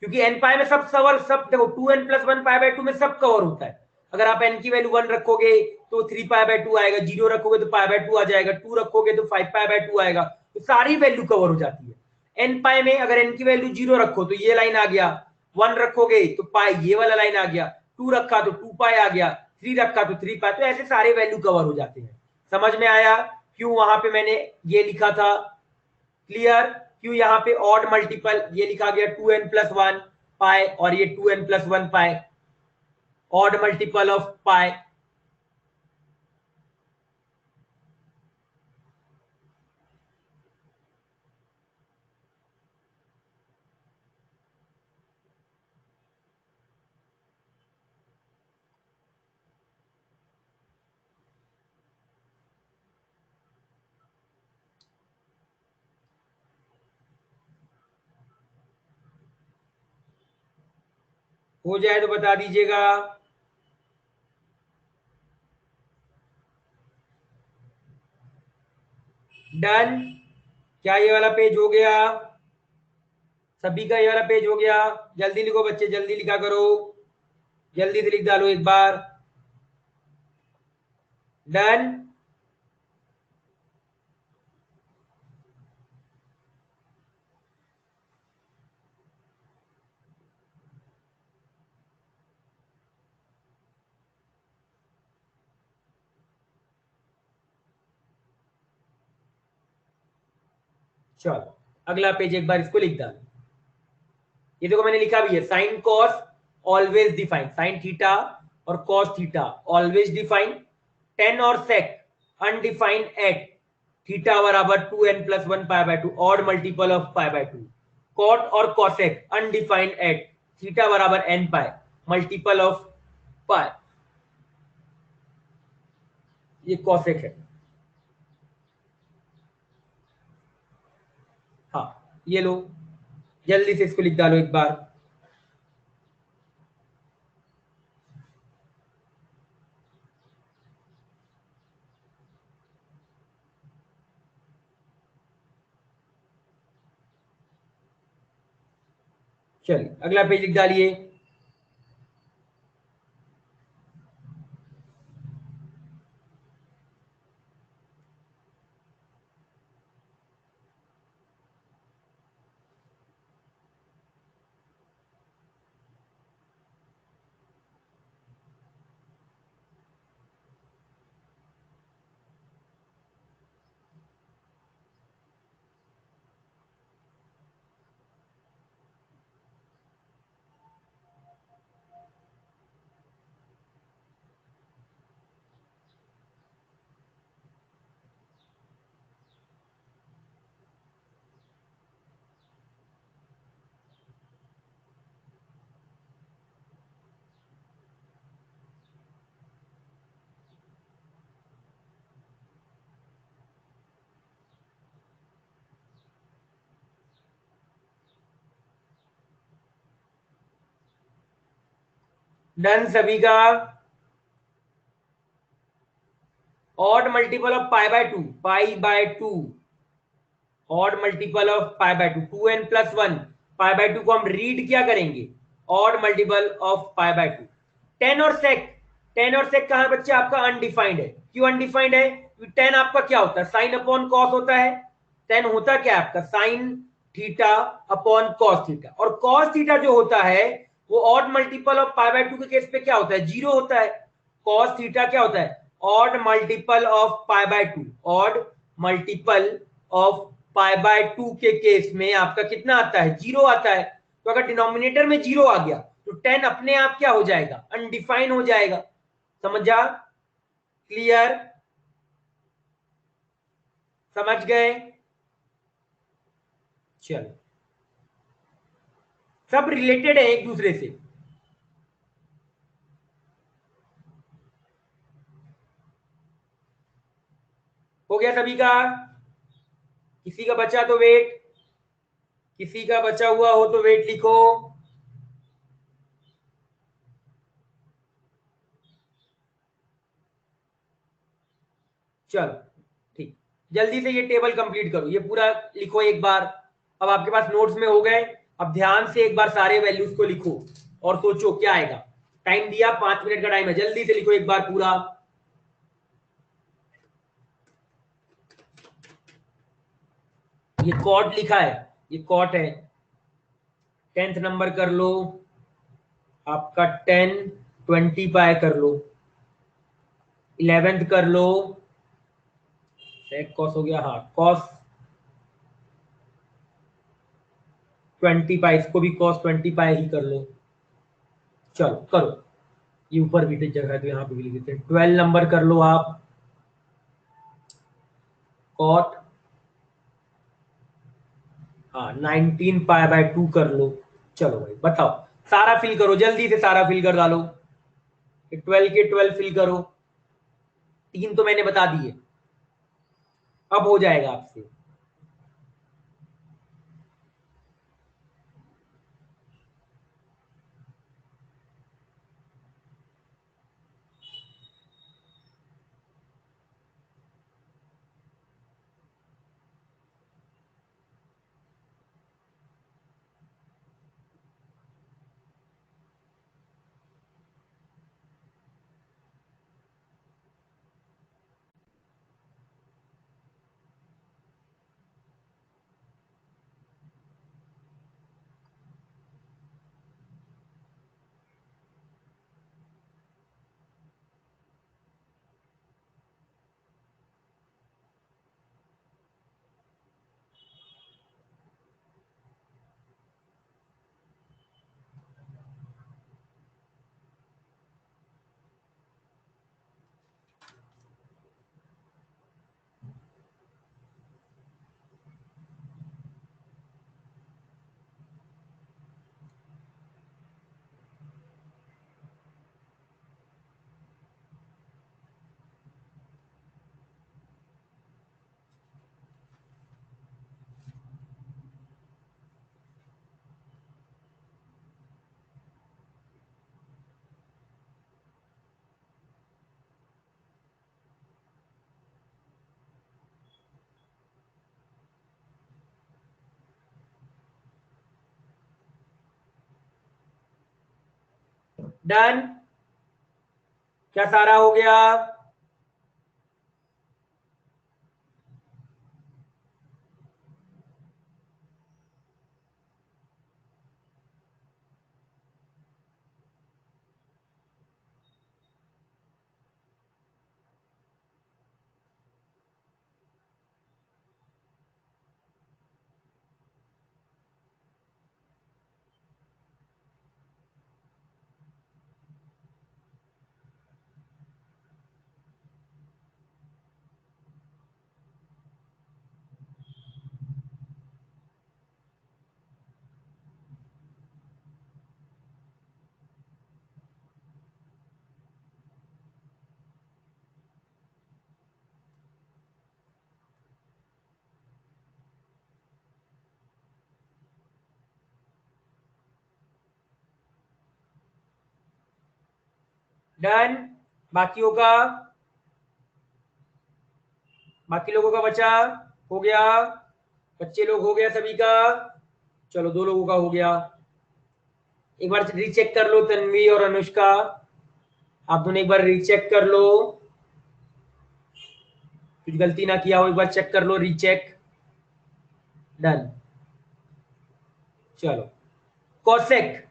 क्योंकि एन पाई में सब कवर, सब देखो 2n+1 π/2 में सब कवर होता है। अगर आप n की वैल्यू 1 रखोगे तो 3 π/2 आएगा, 0 रखोगे तो π/2 आ जाएगा, 2 रखोगे तो 5 π/2 आएगा, तो सारी वैल्यू कवर हो जाती है। n पाई में अगर n की वैल्यू 0 रखो तो ये लाइन आ गया, 1 रखोगे तो पाई ये वाला लाइन आ गया, 2 रखा तो 2 पाई आ गया, 3 रखा तो 3 पाई, तो ऐसे सारे वैल्यू कवर हो जाते हैं। समझ में आया क्यों वहां पे मैंने ये लिखा था? क्लियर? क्यों यहाँ पे ऑड मल्टीपल ये लिखा गया 2n+1 पाई और ये 2n+1 pi, odd multiple of pi. हो जाए तो बता दीजिएगा। डन? क्या ये वाला पेज हो गया? सभी का ये वाला पेज हो गया? जल्दी लिखो बच्चे, जल्दी लिखा करो, जल्दी से लिख डालो एक बार। डन? चलो अगला पेज एक बार इसको लिख डालो। ये देखो मैंने लिखा भी है, sine cos always define, sine theta और cos theta always define, tan और सेक अनडिफाइंड एट थीटा बराबर 2n+1 π/2 odd multiple of π/2, cot और कॉसेक अनडिफाइंड एट थीटा बराबर n pi multiple of pi, ये कॉसेक है। हाँ, ये लो, जल्दी से इसको लिख डालो एक बार। चलिए अगला पेज लिख डालिए। डन सभी का। Odd multiple of pi by two, pi by two, odd multiple of pi by two, 2n+1, pi by two को हम रीड क्या करेंगे, odd multiple of pi by two. Ten और सेक, टेन और सेक कहां है बच्चे आपका, अनडिफाइंड है। क्यों अनडिफाइंड है, टेन आपका क्या होता है, साइन अपॉन कॉस होता है। टेन होता क्या है आपका, sine theta upon cos theta, और कॉस थीटा जो होता है वो odd multiple of pi by two के केस पे क्या होता है, जीरो होता है। कॉस थीटा क्या होता है, odd multiple of pi by two, odd multiple of pi by two के केस में आपका कितना आता है, जीरो आता है। तो अगर डिनोमिनेटर में जीरो आ गया तो टेन अपने आप क्या हो जाएगा, अनडिफाइन हो जाएगा। समझ जा, क्लियर, समझ गए, चलो सब रिलेटेड है एक दूसरे से। हो गया सभी का, किसी का बचा तो वेट, किसी का बचा हुआ हो तो वेट लिखो। चलो ठीक, जल्दी से ये टेबल कंप्लीट करो, ये पूरा लिखो एक बार। अब आपके पास नोट्स में हो गए, अब ध्यान से एक बार सारे वैल्यूज को लिखो और सोचो क्या आएगा। टाइम दिया 5 मिनट का टाइम है, जल्दी से लिखो एक बार पूरा। ये कॉट लिखा है, ये कॉट है। 10th नंबर कर लो आपका, 10 20 पाई कर लो। 11th कर लो, सेक कॉस हो गया, हाँ कॉस 20 पाई, इसको भी कॉस 20 पाई ही कर लो। चलो करो, ये ऊपर भी जगह है तो यहाँ पे भी लिख देते हैं। 12 नंबर कर लो आप, कॉट, हाँ 19 पाई बाय 2 कर लो। चलो भाई बताओ, सारा फिल करो, जल्दी से सारा फिल कर डालो। 12 के 12 फिल करो, तीन तो मैंने बता दिए, अब हो जाएगा आपसे। डन, क्या सारा हो गया, डन। बाकियों का, बाकी लोगों का बचा, हो गया, बच्चे लोग हो गया सभी का, चलो 2 लोगों का हो गया। एक बार रीचेक कर लो तन्वी और अनुष्का, आप दोनों एक बार रीचेक कर लो, कुछ गलती ना किया हो, एक बार चेक कर लो, रीचेक। डन। चलो कोसेक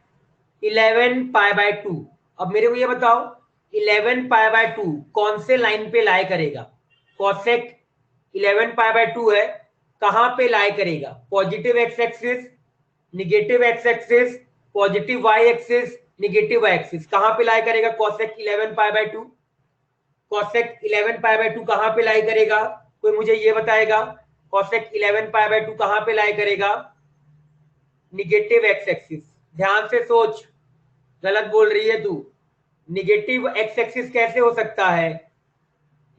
11 पाई बाय 2। अब मेरे को ये बताओ 11 पाई बाय 2 कौन से लाइन पे लाई करेगा? कोसेक 11 पाई बाय 2 है, कहां पे लाई करेगा? Positive X axis, negative X axis, positive Y axis, negative Y axis, कहां पे लाई करेगा cosec 11 pi by 2? Cosec 11 pi by 2 कहां पे लाई करेगा? कोई मुझे ये बताएगा कोसेक 11 पाई बाय 2 कहां पे लाई करेगा? Negative X axis. ध्यान से सोच, गलत बोल रही है तू। निगेटिव एक्स एक्सिस कैसे हो सकता है?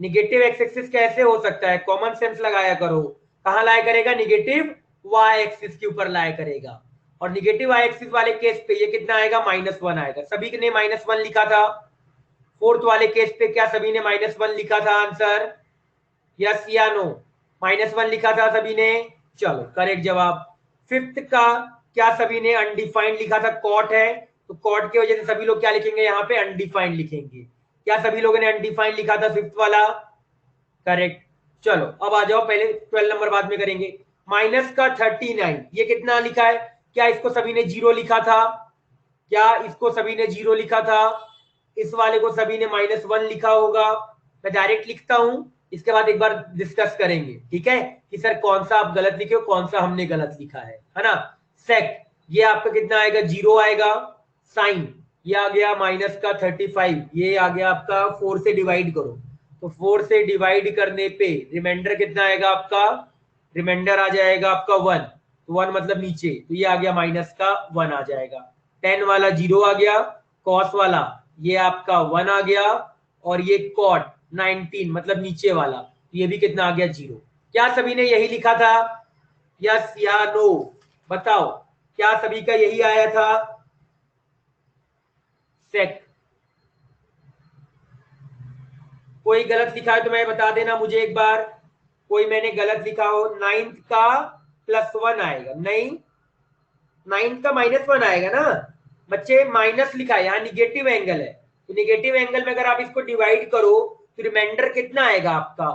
निगेटिव एक्स एक्सिस कैसे हो सकता है? कॉमन सेंस लगाया करो। कहां लाया करेगा? निगेटिव वाई एक्सिस के ऊपर लाया करेगा। और निगेटिव वाई एक्सिस वाले केस पे ये कितना आएगा? -1 आएगा। सभी ने -1 लिखा था। फोर्थ वाले केस पे क्या सभी ने -1 लिखा था? आंसर यस या नो? -1 लिखा था सभी ने, चलो करेक्ट जवाब। फिफ्थ का क्या सभी ने अनडिफाइंड लिखा था? कॉट है, तो कॉट की वजह से सभी लोग क्या लिखेंगे? यहाँ पे अनडिफाइंड लिखेंगे। क्या सभी लोगों ने अनडिफाइंड लिखा था फिफ्थ वाला? करेक्ट। चलो अब आ जाओ, पहले 12 नंबर बाद में करेंगे। -39 ये कितना लिखा है? क्या इसको सभी ने 0 लिखा था? क्या इसको सभी ने 0 लिखा था? इस वाले को सभी ने -1 लिखा होगा। मैं डायरेक्ट लिखता हूं, इसके बाद एक बार डिस्कस करेंगे, ठीक है, कि सर कौन सा आप गलत लिखे हो, कौन सा हमने गलत लिखा है ना। सेक ये आपका कितना आएगा? 0 आएगा। साइन ये आ गया -35, ये आ गया आपका 4 से डिवाइड करो, तो 4 से डिवाइड करने पे रिमाइंडर कितना आएगा आपका? रिमाइंडर आ जाएगा आपका 1, तो 1 मतलब नीचे, तो ये आ गया -1 आ जाएगा। 10 वाला 0 आ गया, कॉस वाला ये आपका 1 आ गया, और ये कॉट 19 मतलब नीचे वाला, ये भी कितना आ गया? 0। क्या सभी ने यही लिखा था? यस या नो बताओ, क्या सभी का यही आया था? सेक कोई गलत लिखा है तो मैं बता देना मुझे एक बार, कोई मैंने गलत लिखा हो। 9th का +1 आएगा, नहीं 9th का -1 आएगा ना बच्चे, माइनस लिखा है यहाँ, निगेटिव एंगल है, तो निगेटिव एंगल में अगर आप इसको डिवाइड करो तो रिमाइंडर कितना आएगा आपका?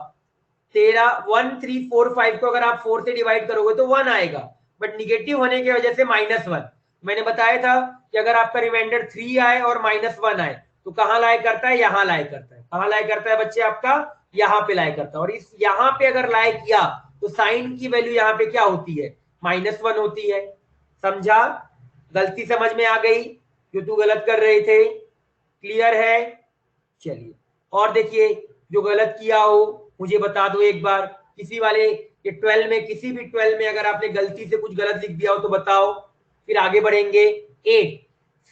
13 1 3 4 5 को अगर आप 4 से डिवाइड करोगे तो 1 आएगा, बट निगेटिव होने की वजह से -1। मैंने बताया था कि अगर आपका रिमाइंडर 3 आए और -1 आए तो कहां लाए करता है? यहाँ लाए करता है। कहां लाए करता है बच्चे आपका? यहाँ पे लाए करता है। और इस यहाँ पे अगर लाए किया तो साइन की वैल्यू यहाँ पे क्या होती है? -1 होती है। समझा? गलती समझ में आ गई जो तू गलत कर रहे थे? क्लियर है? चलिए और देखिए, जो गलत किया हो मुझे बता दो एक बार। किसी वाले ये 12 में, किसी भी 12 में अगर आपने गलती से कुछ गलत लिख दिया हो तो बताओ, फिर आगे बढ़ेंगे। 8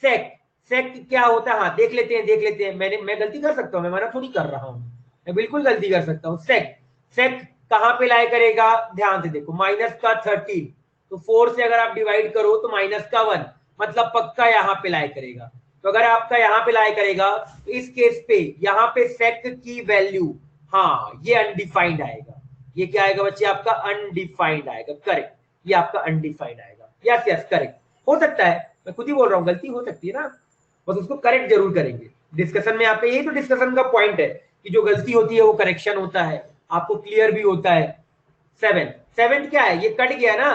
सेक, सेक क्या होता है? हाँ देख लेते हैं, देख लेते हैं। मैं गलती कर सकता हूँ, मैं मना थोड़ी कर रहा हूँ, मैं बिल्कुल गलती कर सकता हूँ। सेक, सेक कहां पे लाया करेगा? ध्यान से देखो, -13, तो 4 से अगर आप डिवाइड करो तो -1 मतलब पक्का यहाँ पे लाया करेगा। तो अगर आपका यहाँ पे लाया करेगा तो इस केस पे यहाँ पे सेक की वैल्यू, हाँ ये अनडिफाइंड आएगा। ये क्या आएगा बच्चे? आपका अनडिफाइंड आएगा। करेक्ट, ये आपका अनडिफाइंड आएगा। यस यस करेक्ट, हो सकता है, मैं खुद ही बोल रहा हूँ, गलती हो सकती है ना, बस उसको करेक्ट जरूर करेंगे डिस्कशन में। आपका यही तो डिस्कशन का पॉइंट है कि जो गलती होती है वो करेक्शन होता है, आपको क्लियर भी होता है। 7 क्या है? ये कट गया ना,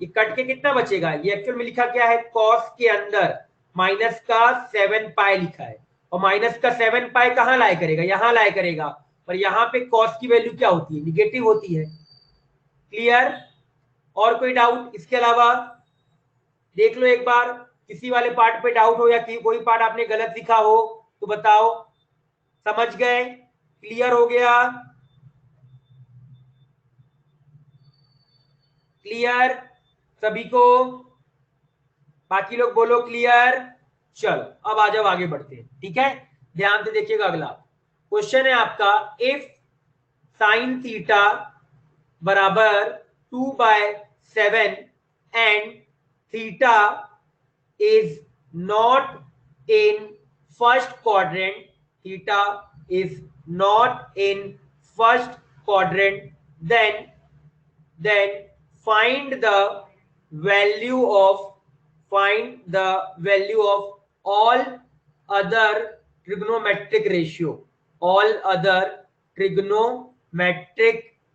ये कट के कितना बचेगा? ये एक्चुअल में लिखा क्या है? कॉस के अंदर -7 पाई लिखा है, और -7 पाई कहां लाया करेगा? यहाँ लाया करेगा, और यहाँ पे कॉस की वैल्यू क्या होती है? निगेटिव होती है। क्लियर? और कोई डाउट इसके अलावा? देख लो एक बार, किसी वाले पार्ट पे डाउट हो या कोई पार्ट आपने गलत लिखा हो तो बताओ। समझ गए? क्लियर हो गया? क्लियर सभी को? बाकी लोग बोलो क्लियर। चलो अब आ जाओ, आगे बढ़ते हैं, ठीक है। ध्यान से देखिएगा, अगला क्वेश्चन है आपका, इफ साइन थीटा बराबर 2/7 and theta is not in first quadrant, theta is not in first quadrant, then find the value of all other trigonometric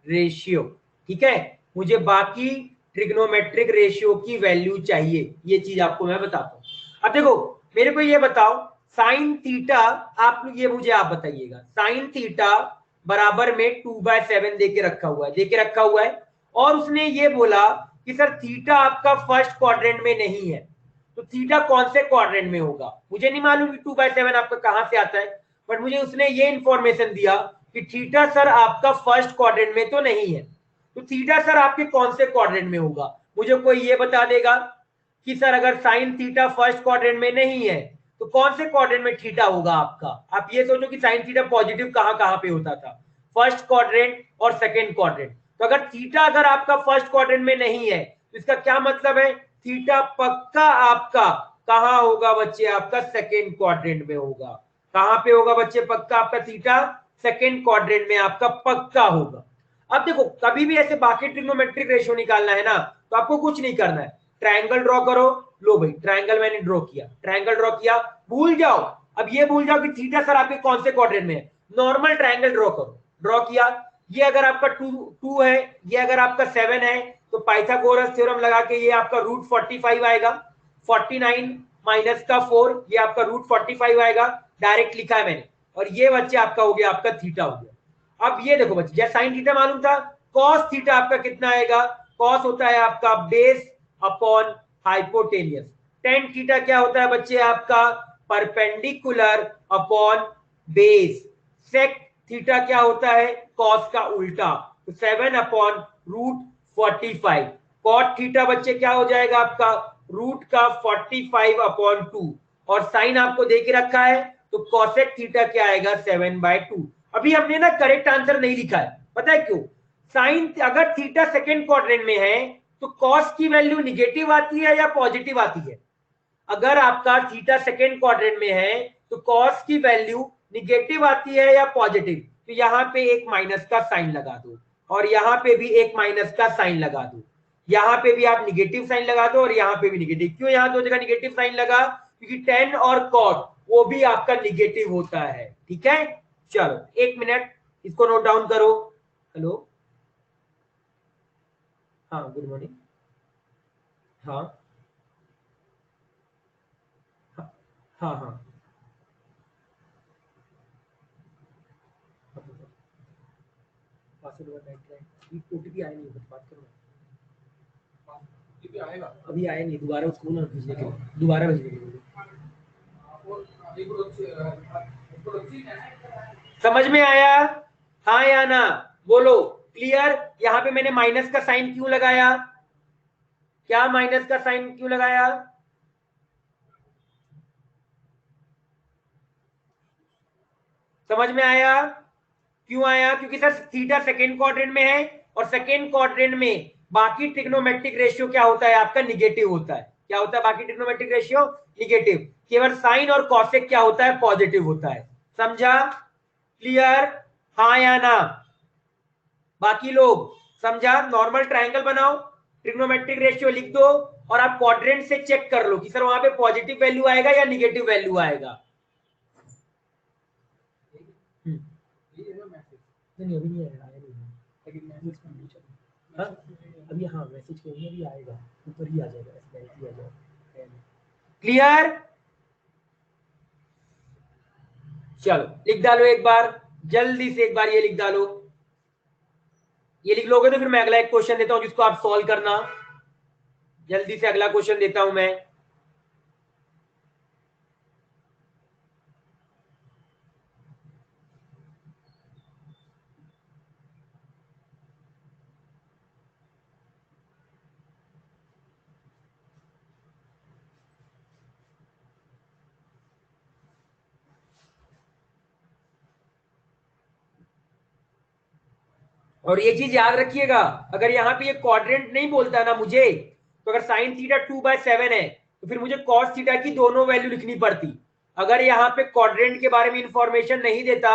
ratio, ठीक है। मुझे बाकी ट्रिग्नोमेट्रिक रेशियो की वैल्यू चाहिए, ये चीज आपको मैं बताता हूं। अब देखो मेरे को ये बताओ साइन थीटा, आप ये मुझे आप बताइएगा, साइन थीटा बराबर में 2/7 देके रखा हुआ है और उसने ये बोला कि सर थीटा आपका फर्स्ट क्वाड्रेंट में नहीं है, तो थीटा कौन से क्वाड्रेंट में होगा। मुझे नहीं मालूम कि 2/7 आपका कहां से आता है, बट मुझे उसने ये इंफॉर्मेशन दिया कि थीटा सर आपका फर्स्ट क्वाड्रेंट में तो नहीं है, तो थीटा सर आपके कौन से क्वाड्रेंट में होगा। मुझे कोई ये बता देगा कि सर अगर साइन थीटा फर्स्ट क्वाड्रेंट में नहीं है तो कौन से क्वाड्रेंट में थीटा होगा आपका। आप ये सोचो कि साइन थीटा पॉजिटिव कहां कहां पे होता था, फर्स्ट क्वाड्रेंट और सेकेंड क्वाड्रेंट। तो अगर थीटा अगर आपका फर्स्ट क्वाड्रेंट में नहीं है तो इसका क्या मतलब है, थीटा पक्का आपका कहां होगा बच्चे, आपका सेकेंड क्वाड्रेंट में होगा। कहां पे होगा बच्चे पक्का आपका थीटा, सेकेंड क्वाड्रेंट में आपका पक्का होगा। अब देखो कभी भी ऐसे बाकी ट्रिग्नोमेट्रिक रेशियो निकालना है ना, तो आपको कुछ नहीं करना है, ट्रायंगल ड्रॉ करो। लो भाई ट्रायंगल मैंने ट्रायंगल ड्रॉ किया, भूल जाओ, अब ये भूल जाओ कि थीटा सर आपके कौन से क्वाड्रेंट में है। नॉर्मल ट्रायंगल ड्रॉ करो, ड्रॉ किया, ये अगर आपका 2 है, ये अगर आपका 7 है, तो पाइथागोरस थ्योरम लगा के ये आपका √45 आएगा, 49 माइनस का 4 ये आपका √45 आएगा, डायरेक्ट लिखा है मैंने। और ये बच्चे आपका हो गया, आपका थीटा हो गया। अब ये देखो बच्चे, जैसे साइन थीटा मालूम था, कॉस थीटा आपका कितना आएगा, कॉस होता है आपका base upon hypotenuse. Tan theta क्या होता है बच्चे आपका perpendicular upon base. Sec theta क्या होता है, कॉस का उल्टा, तो 7/√45। कॉट थीटा बच्चे क्या हो जाएगा आपका, रूट का 45/2। और साइन आपको दे के रखा है तो कॉसेक थीटा क्या आएगा 7/2। अभी हमने ना करेक्ट आंसर नहीं लिखा है, पता है क्यों, साइन अगर थीटा सेकेंड क्वाड्रेंट में है तो कॉस की वैल्यू निगेटिव आती है या पॉजिटिव आती है। अगर आपका थीटा सेकेंड क्वाड्रेंट में है तो कॉस की वैल्यू निगेटिव आती है या पॉजिटिव, तो यहां पे एक माइनस का साइन लगा दो और यहां पे भी एक माइनस का साइन लगा दो, यहां पे भी आप निगेटिव साइन लगा दो और यहां पे भी निगेटिव। क्यों यहां दो जगह निगेटिव साइन लगा, क्योंकि टेन और कॉट वो भी आपका निगेटिव होता है, ठीक है। चलो एक मिनट इसको नोट डाउन करो। हेलो, हाँ गुड मॉर्निंग, हाँ हाँ हाँ ओटीपी आया नहीं, बात करो, आएगा अभी आया नहीं, दोबारा उसको ना भेजने के लिए, दोबारा भेजने के लिए। समझ में आया, हाँ या ना, बोलो क्लियर। यहाँ पे मैंने माइनस का साइन क्यों लगाया, क्या माइनस का साइन क्यों लगाया, समझ में आया, क्यों आया, क्योंकि सर थीटा सेकेंड क्वाड्रेंट में है और सेकेंड क्वाड्रेंट में बाकी ट्रिग्नोमेट्रिक रेशियो क्या होता है आपका, निगेटिव होता है। क्या होता है बाकी ट्रिग्नोमेट्रिक रेशियो, निगेटिव। केवल साइन और कॉसेक क्या होता है, पॉजिटिव होता है। समझा, क्लियर, हाँ या ना, बाकी लोग समझा। नॉर्मल ट्रायंगल बनाओ, ट्रिग्नोमेट्रिक रेशियो लिख दो और आप क्वाड्रेंट से चेक कर लो कि सर वहां पे पॉजिटिव वैल्यू आएगा या निगेटिव वैल्यू आएगा। नहीं अभी नहीं आया, हाँ अभी, हाँ मैसेज करेंगे, अभी आएगा, ऊपर ही आ जाएगा, क्लियर। चलो लिख डालो एक बार, जल्दी से एक बार ये लिख डालो, ये लिख लोगे तो फिर मैं अगला एक क्वेश्चन देता हूं जिसको आप सॉल्व करना। जल्दी से अगला क्वेश्चन देता हूं मैं। और ये चीज याद रखिएगा, अगर यहाँ पे ये क्वाड्रेंट नहीं बोलता ना मुझे, तो अगर साइन थीटा 2/7 है तो फिर मुझे कॉस थीटा की दोनों वैल्यू लिखनी पड़ती। अगर यहाँ पे क्वाड्रेंट के बारे में इंफॉर्मेशन नहीं देता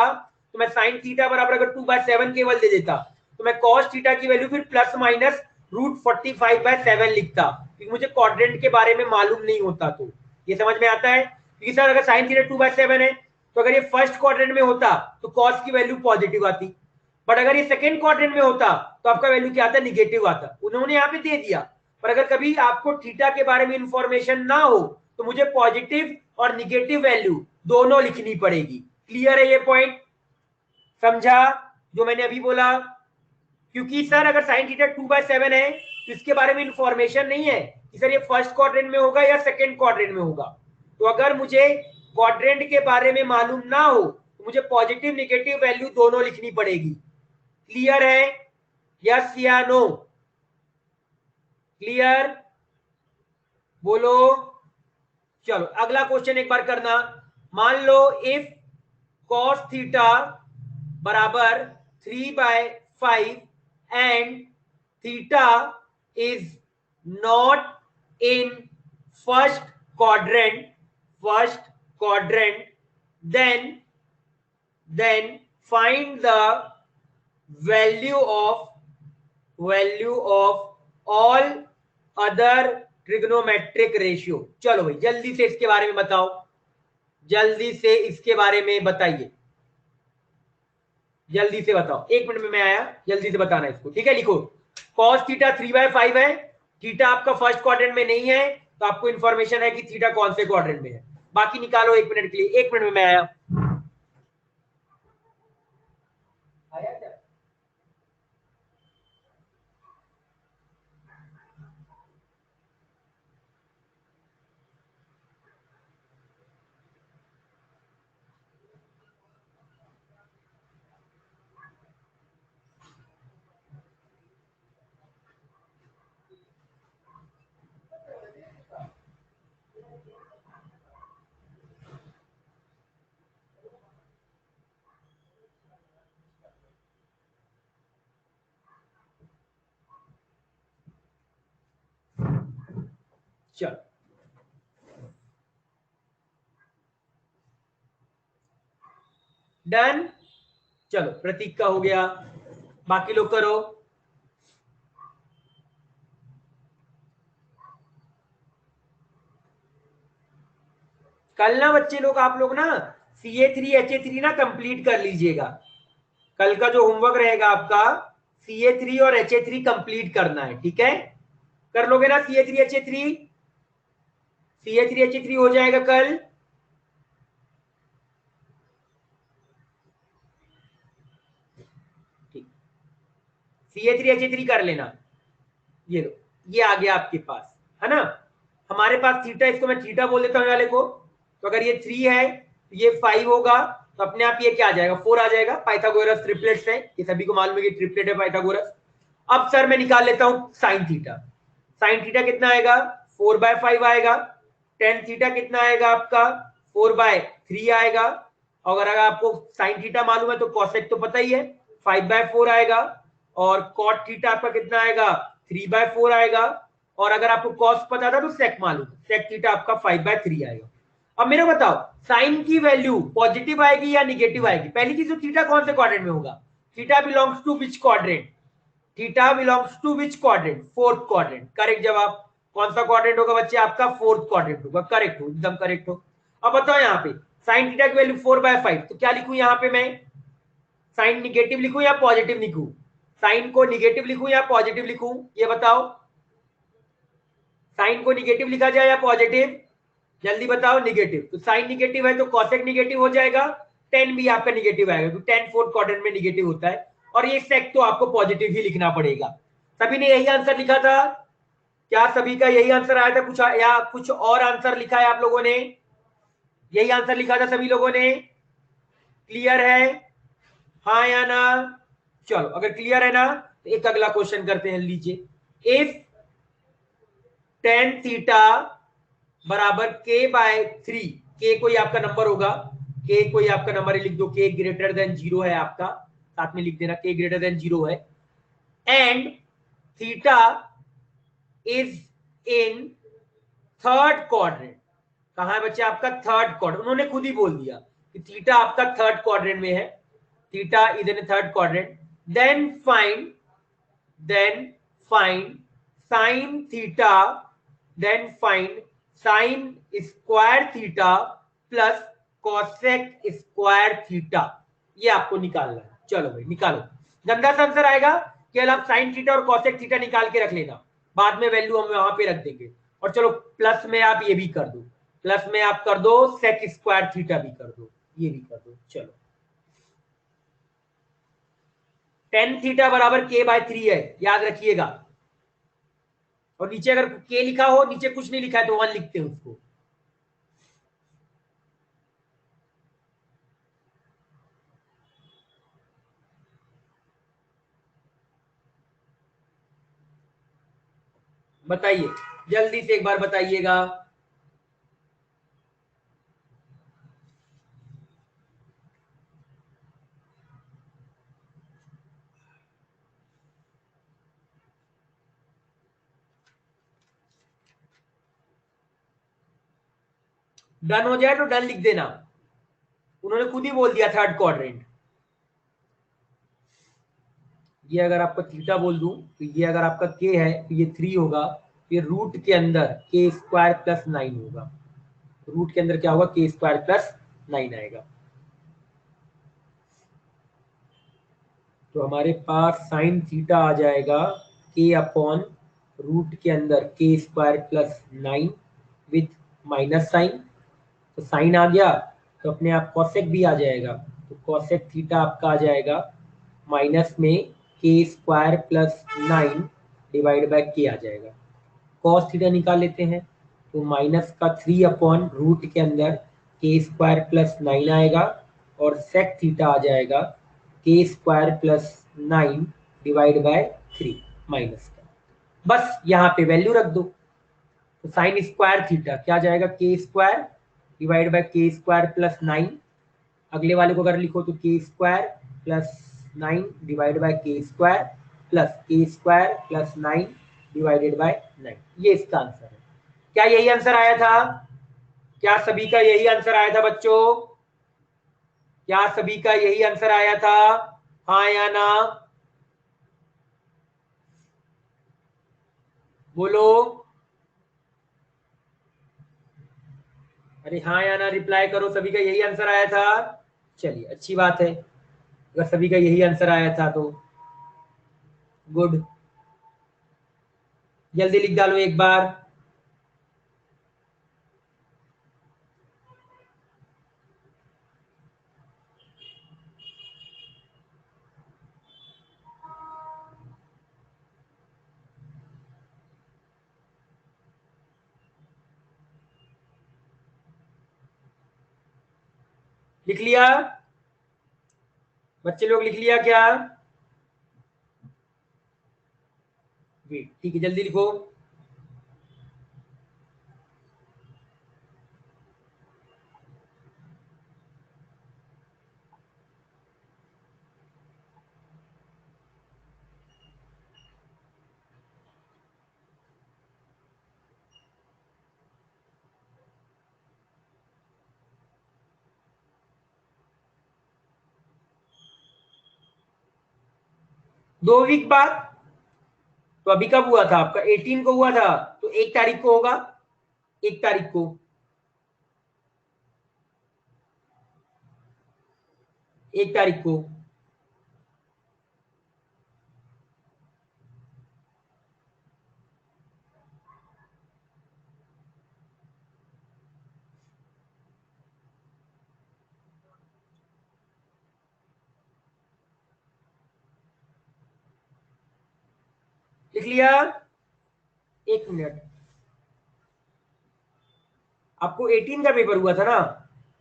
तो मैं साइन थीटा बराबर अगर 2/7 केवल दे देता तो मैं कॉस थीटा की वैल्यू फिर प्लस माइनस √45/7 लिखता, क्योंकि मुझे क्वाड्रेंट के बारे में मालूम नहीं होता। तो ये समझ में आता है, क्योंकि सर अगर साइन थीटा 2/7 है तो अगर ये फर्स्ट क्वाड्रेंट में होता तो कॉस की वैल्यू पॉजिटिव आती, बट अगर ये सेकेंड क्वाड्रेंट में होता तो आपका वैल्यू क्या आता, निगेटिव आता। उन्होंने यहाँ पे दे दिया, पर अगर कभी आपको थीटा के बारे में इंफॉर्मेशन ना हो तो मुझे पॉजिटिव और निगेटिव वैल्यू दोनों लिखनी पड़ेगी। क्लियर है ये पॉइंट? समझा जो मैंने अभी बोला? क्योंकि सर अगर साइन थीटा 2/7 है तो इसके बारे में इंफॉर्मेशन नहीं है कि सर ये फर्स्ट क्वाड्रेंट में होगा या सेकेंड क्वाड्रेंट में होगा। तो अगर मुझे क्वाड्रेंट के बारे में मालूम ना हो तो मुझे पॉजिटिव निगेटिव वैल्यू दोनों लिखनी पड़ेगी। क्लियर है? यस या नो? क्लियर? बोलो। चलो अगला क्वेश्चन एक बार करना। मान लो इफ cos थीटा बराबर 3/5 and theta is not in first quadrant, then find the value of all other trigonometric ratio। चलो भाई जल्दी से इसके बारे में बताओ, जल्दी से इसके बारे में बताइए, जल्दी से बताओ। 1 मिनट में मैं आया, जल्दी से बताना इसको, ठीक है? लिखो cos थीटा 3/5 है, थीटा आपका फर्स्ट क्वाड्रेंट में नहीं है तो आपको इंफॉर्मेशन है कि थीटा कौन से क्वाड्रेंट में है। बाकी निकालो 1 मिनट के लिए। 1 मिनट में मैं आया। क्या? चलो डन। चलो प्रतीक का हो गया, बाकी लोग करो। कल ना बच्चे लोग, आप लोग ना CA3 HA3 ना कंप्लीट कर लीजिएगा। कल का जो होमवर्क रहेगा आपका CA3 और HA3 कंप्लीट करना है, ठीक है? कर लोगे ना CA3 HA3? CA3 HA3 हो जाएगा कल। CA3 HA3 कर लेना। ये लो, ये आ गया आपके पास, है ना? हमारे पास थीटा, इसको मैं थीटा बोल देता हूँ वाले को। तो अगर ये 3 है तो ये 5 होगा, तो अपने आप ये क्या आ जाएगा, 4 आ जाएगा। पाइथागोरस ट्रिपलेट्स है, ये सभी को मालूम है कि ट्रिपलेट है पाइथागोरस। अब सर मैं निकाल लेता हूँ साइन थीटा। साइन थीटा कितना आएगा? 4/5 आएगा। टेन थीटा कितना आएगा आपका? 4/3 आएगा। और अगर आपको साइन थीटा मालूम है तो कॉसेक तो पता ही है, 5/4 आएगा। और कॉट थीटा आपका कितना आएगा? 3/4 आएगा। और अगर आपको कॉस पता था तो सेक मालूम, सेक थीटा आपका 5/3 आएगा। अब मेरा बताओ साइन की वैल्यू पॉजिटिव आएगी या निगेटिव आएगी? पहली चीज तो थीटा कौन से क्वाड्रेंट में होगा? Theta belongs to which quadrant? Theta belongs to which quadrant? Fourth quadrant. Correct जवाब। कौन सा क्वाड्रेंट होगा बच्चे आपका? फोर्थ क्वाड्रेंट होगा। करेक्ट हो, एकदम करेक्ट हो। अब बताओ यहाँ पे साइन थीटा की वैल्यू 4/5, तो क्या लिखूं यहाँ पे मैं? साइन निगेटिव लिखूं या पॉजिटिव लिखूं? साइन को निगेटिव लिखूं या पॉजिटिव लिखूं, ये बताओ। साइन को निगेटिव लिखा जाए या पॉजिटिव? जल्दी बताओ। निगेटिव, तो साइन निगेटिव है तो कॉसेक निगेटिव हो जाएगा। टेन भी आपका निगेटिव आएगा क्योंकि टेन फोर्थ क्वाड्रेंट में निगेटिव होता है। और ये सेक तो आपको पॉजिटिव ही लिखना पड़ेगा। सभी ने यही आंसर लिखा था? क्या सभी का यही आंसर आया था कुछ या कुछ और आंसर लिखा है आप लोगों ने? यही आंसर लिखा था सभी लोगों ने? क्लियर है? हाँ या ना? चलो अगर क्लियर है ना तो एक अगला क्वेश्चन करते हैं, लीजिए। इफ टेन थीटा बराबर k/3, के कोई आपका नंबर होगा, के कोई आपका नंबर लिख दो, के ग्रेटर देन 0 है आपका, साथ में लिख देना के ग्रेटर देन 0 है। And theta is in third quadrant. कहाँ है बच्चे आपका थर्ड क्वाड्रेंट, उन्होंने खुद ही बोल दिया कि थीटा आपका थर्ड क्वाड्रेंट में है, theta is in third quadrant. Then find sine theta, then find sine square theta plus cosec square theta, ये आपको निकालना है। चलो भाई निकालो, गंदा सा आंसर आएगा, केवल आप साइन थीटा और कॉसेक थीटा निकाल के रख लेना, बाद में वैल्यू हम वहां पे रख देंगे। और चलो प्लस में आप ये भी कर दो, प्लस में आप कर दो सेक स्क्वायर थीटा भी कर दो, ये भी कर दो। चलो टेन थीटा बराबर के बाय 3 है, याद रखिएगा। और नीचे अगर के लिखा हो, नीचे कुछ नहीं लिखा है तो 1 लिखते हैं उसको। बताइए जल्दी से एक बार बताइएगा। डन हो जाए तो डन लिख देना, उन्होंने खुद ही बोल दिया थर्ड क्वाड्रेंट। ये अगर आपका थीटा बोल दूं तो ये अगर आपका के है तो ये 3 होगा, ये रूट के अंदर के स्क्वायर प्लस 9 होगा, रूट के अंदर क्या होगा के स्क्वायर प्लस 9 आएगा। तो हमारे पास साइन थीटा आ जाएगा के अपॉन रूट के अंदर के square plus 9 with minus sine, तो साइन आ गया तो अपने आप कॉसेक भी आ जाएगा, तो कॉसेक थीटा आपका आ जाएगा माइनस में के स्क्वायर प्लस 9 डिवाइड बाय के आ जाएगा। कॉस थीटा निकाल लेते हैं, तो माइनस का 3 अपॉन रूट के अंदर के स्क्वायर प्लस 9 आएगा, और सेक थीटा आ जाएगा के square plus 9 divide by 3 minus का। बस यहाँ पे वैल्यू रख दो, तो साइन स्क्वायर थीटा क्या जाएगा के स्क्वायर डिवाइड बाय के स्क्वायर प्लस 9, अगले वाले को अगर लिखो तो के स्क्वायर प्लस 9 डिवाइड बाय के स्क्वायर प्लस 9 डिवाइडेड बाय 9, ये इसका आंसर है। क्या यही आंसर आया था? क्या सभी का यही आंसर आया था बच्चों? क्या सभी का यही आंसर आया था, हाँ या ना? बोलो, अरे हाँ या ना रिप्लाई करो, सभी का यही आंसर आया था? चलिए अच्छी बात है, अगर सभी का यही आंसर आया था तो गुड, जल्दी लिख डालो एक बार। लिख लिया बच्चे लोग, लिख लिया क्या? ठीक है जल्दी लिखो। दो वीक बाद, तो अभी कब हुआ था आपका? 18 को हुआ था, तो 1 तारीख को होगा, 1 तारीख को, 1 तारीख को। लिख लिया? 1 मिनट, आपको 18 का पेपर हुआ था ना?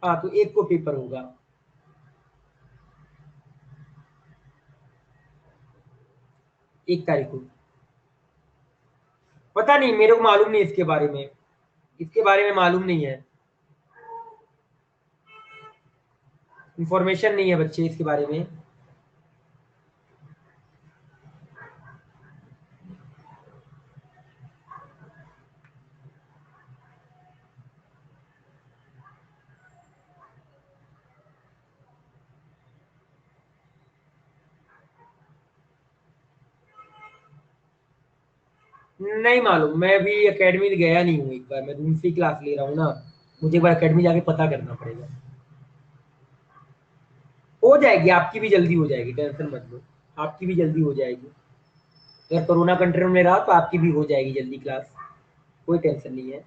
हाँ तो 1 को पेपर होगा, 1 तारीख को। पता नहीं, मेरे को मालूम नहीं इसके बारे में, इसके बारे में मालूम नहीं है, इंफॉर्मेशन नहीं है बच्चे इसके बारे में। नहीं मालूम, मैं अभी एकेडमी गया नहीं हूँ, एक बार मैं दूसरी क्लास ले रहा हूँ ना, मुझे एक बार एकेडमी जाके पता करना पड़ेगा। हो जाएगी, आपकी भी जल्दी हो जाएगी, टेंशन मत लो, आपकी भी जल्दी हो जाएगी। अगर कोरोना कंट्रोल में रहा तो आपकी भी हो जाएगी जल्दी क्लास, कोई टेंशन नहीं है।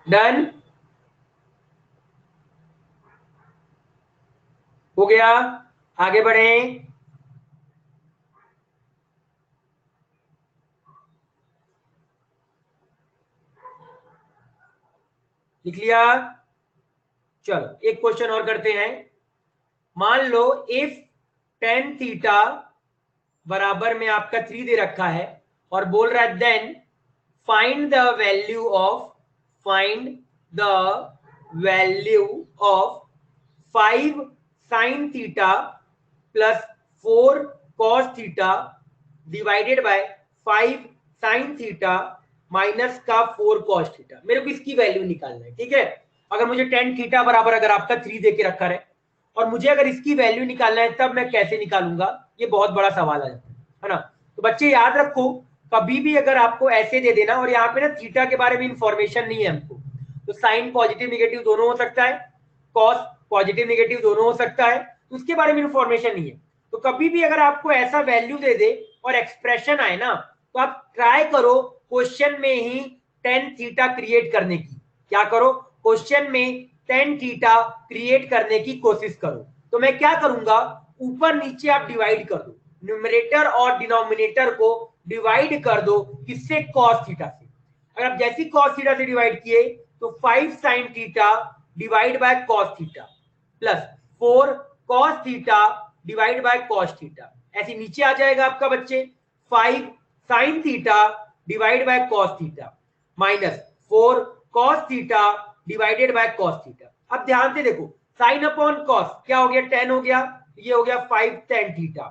डन हो गया, आगे बढ़े। लिख लिया? चलो एक क्वेश्चन और करते हैं। मान लो इफ टेन थीटा बराबर में आपका 3 दे रखा है और बोल रहा है then find the value of 5 sine theta plus 4 cos theta divided by 5 sine theta minus का 4 कॉस थीटा। मेरे को इसकी वैल्यू निकालना है, ठीक है। अगर मुझे टेन थीटा बराबर अगर आपका 3 दे के रखा है और मुझे अगर इसकी वैल्यू निकालना है, तब मैं कैसे निकालूंगा, ये बहुत बड़ा सवाल आ जाता है ना। तो बच्चे याद रखो, कभी भी अगर आपको ऐसे दे देना और यहाँ पे ना थीटा के बारे में इंफॉर्मेशन नहीं है हमको, तो साइन पॉजिटिव निगेटिव दोनों हो सकता है, कॉस पॉजिटिव निगेटिव दोनों हो सकता है, तो उसके बारे में इंफॉर्मेशन नहीं है। तो कभी भी अगर आपको ऐसा वैल्यू दे दे और एक्सप्रेशन आए ना, तो आप ट्राई करो क्वेश्चन में ही टेन थीटा क्रिएट करने की। क्या करो, क्वेश्चन में टेन थीटा क्रिएट करने की कोशिश करो। तो मैं क्या करूंगा, ऊपर नीचे आप डिवाइड कर दो, न्यूमरेटर और डिनोमिनेटर को डिवाइड कर दो, किससे, कॉस थीटा से। अगर आप जैसी कॉस थीटा से डिवाइड किए तो 5 sine theta divide by cos theta plus 4 cos theta divide by cos theta, ऐसे नीचे आ जाएगा आपका बच्चे 5 sine theta divide by cos theta minus 4 cos theta divided by cos theta. अब ध्यान से देखो, साइन अपॉन कॉस क्या हो गया, 10 हो गया, ये हो गया 5 टेन थीटा